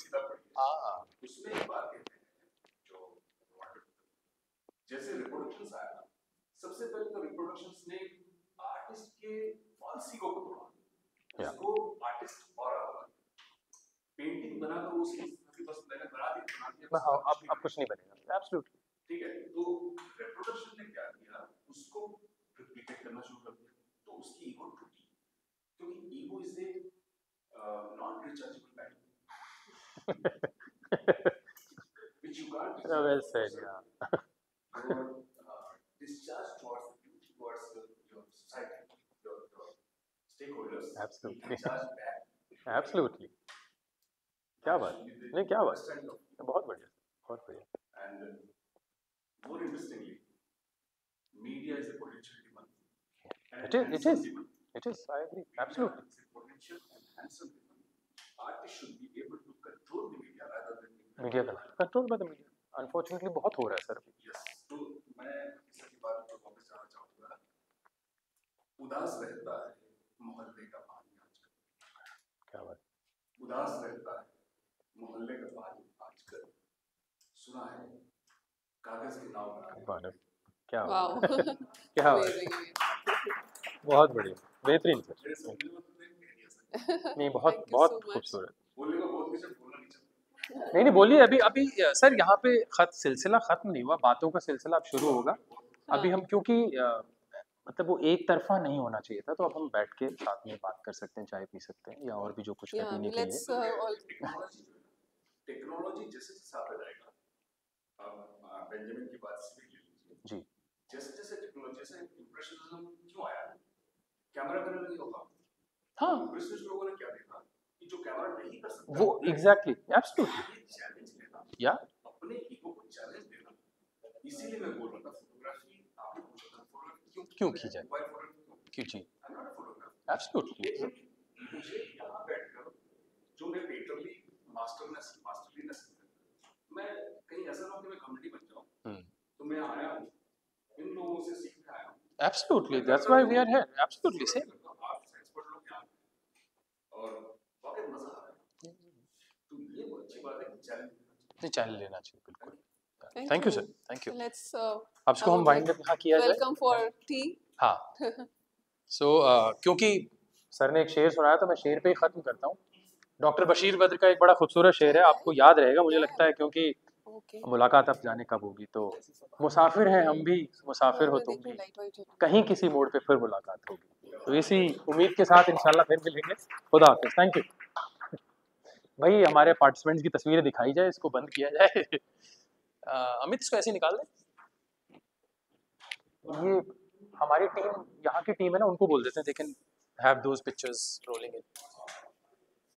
हाँ उसमें एक बात कहते हैं जो जैसे रिप्रोडक्शंस आया ना, सबसे पहले तो रिप्रोडक्शंस ने आर्टिस्ट के फॉल्स ईगो को तोड़ा. उसको आर्टिस्ट और पेंटिंग बनाकर उस बस मैंने बना दिया. हाँ अब कुछ नहीं बनेगा. एब्सोल्युटली. ठीक है, तो रिप्रोडक्शन ने क्या किया, उसको रिप्लिकेट करना शुरू कर दिया. तो उसकी ईगो टूटी, क्योंकि ego is a non rechargeable battery which you can't well said. Yeah. your discharge towards you, towards your society, your stakeholders. Absolutely. You can charge back. Absolutely. क्या बात. नहीं क्या बात. बहुत बढ़िया, बहुत बढ़िया. And more interestingly, media is a potential demon. It is. It is. I agree. Absolutely. It's a potential and handsome demon. Artists should be able to control the media rather than media का control by the media. Unfortunately बहुत हो रहा है sir. Yes. तो मैं इसकी बात पर वापस जाना चाहूँगा. उदास रहता है मोहल्ले का पानी आजकल. क्या बात. उदास रहता है मोहल्ले का पानी आजकल. सुना है कागज के नाव बना. क्या Wow. क्या बात. Amazing. बहुत बढ़िया, बेहतरीन सर. नहीं बहुत Thank you बहुत so much. खूबसूरत. बोलने का बहुत कुछ है, बोलना नहीं चाहता. नहीं बोलिए. अभी सर यहाँ पे सिलसिला खत्म नहीं हुआ, बातों का सिलसिला अब शुरू होगा. अभी हम क्योंकि मतलब वो एक तरफा नहीं होना चाहिए था, तो अब हम बैठ के साथ में बात कर सकते हैं, चाय पी सकते हैं, या और भी जो कुछ Yeah, पीने के let's लिए. all. टेक्नोलॉजी जैसे जैसे आता जाएगा, अब बेंजामिन की बात से भी ले लीजिए. जी. जैसे जैसे टेक्नोलॉजी, जैसे इंप्रेशनिज्म क्यों आया, कैमरा करने लगे होगा. हाँ इंप्रेशनिस्ट लोगों ने क्या देखा कि जो कैमरा नहीं कर सकता, वो एग्जैक्टली एब्सोल्युटली. चैलेंज लेना, या अपने ईगो को चैलेंज देना. इसीलिए मैं बोल रहा था फोटोग्राफी, आपने पूछा था फोटोग्राफी क्यों की जाए, मोबाइल फोटोग्राफी क्यों जी. I am not a photographer. Absolutely. मुझे यहाँ बैठकर जो मैं पेटरली मास्टरलीनेस, मैं कहीं ऐसा ना हो कि मैं कमेटी बन जाऊँ. तो मैं आया हूँ, इन लोगों से सीख के आया हूँ. Absolutely, that's why we are here. Absolutely same. आप एक्सपर्ट लोग यहाँ नहीं चैनल लेना चाहिए बिल्कुल. Thank thank you you. Sir, thank you. So let's अब इसको have हम a वाइंड अप यहाँ किया जाए. welcome for tea. हाँ. सो क्योंकि सर ने एक शेर सुनाया तो मैं शेर पे ही ख़त्म करता हूँ. डॉक्टर बशीर बद्र का एक बड़ा खूबसूरत शेर है, आपको याद रहेगा मुझे लगता है, क्योंकि Okay. मुलाकात अब जाने कब होगी. तो मुसाफिर हैं हम भी, मुसाफिर हो तुम भी, कहीं किसी मोड़ पे फिर मुलाकात होगी. तो इसी उम्मीद के साथ इंशाल्लाह फिर मिलेंगे. खुदा हाफिज़. Thank you. भाई हमारे पार्टिसिपेंट्स की तस्वीरें दिखाई जाए, इसको बंद किया जाए. अमित इसको ऐसे ही निकाल दे. ये हमारी टीम, यहाँ की टीम है ना, उनको बोल देते हैं they can have those pictures rolling in.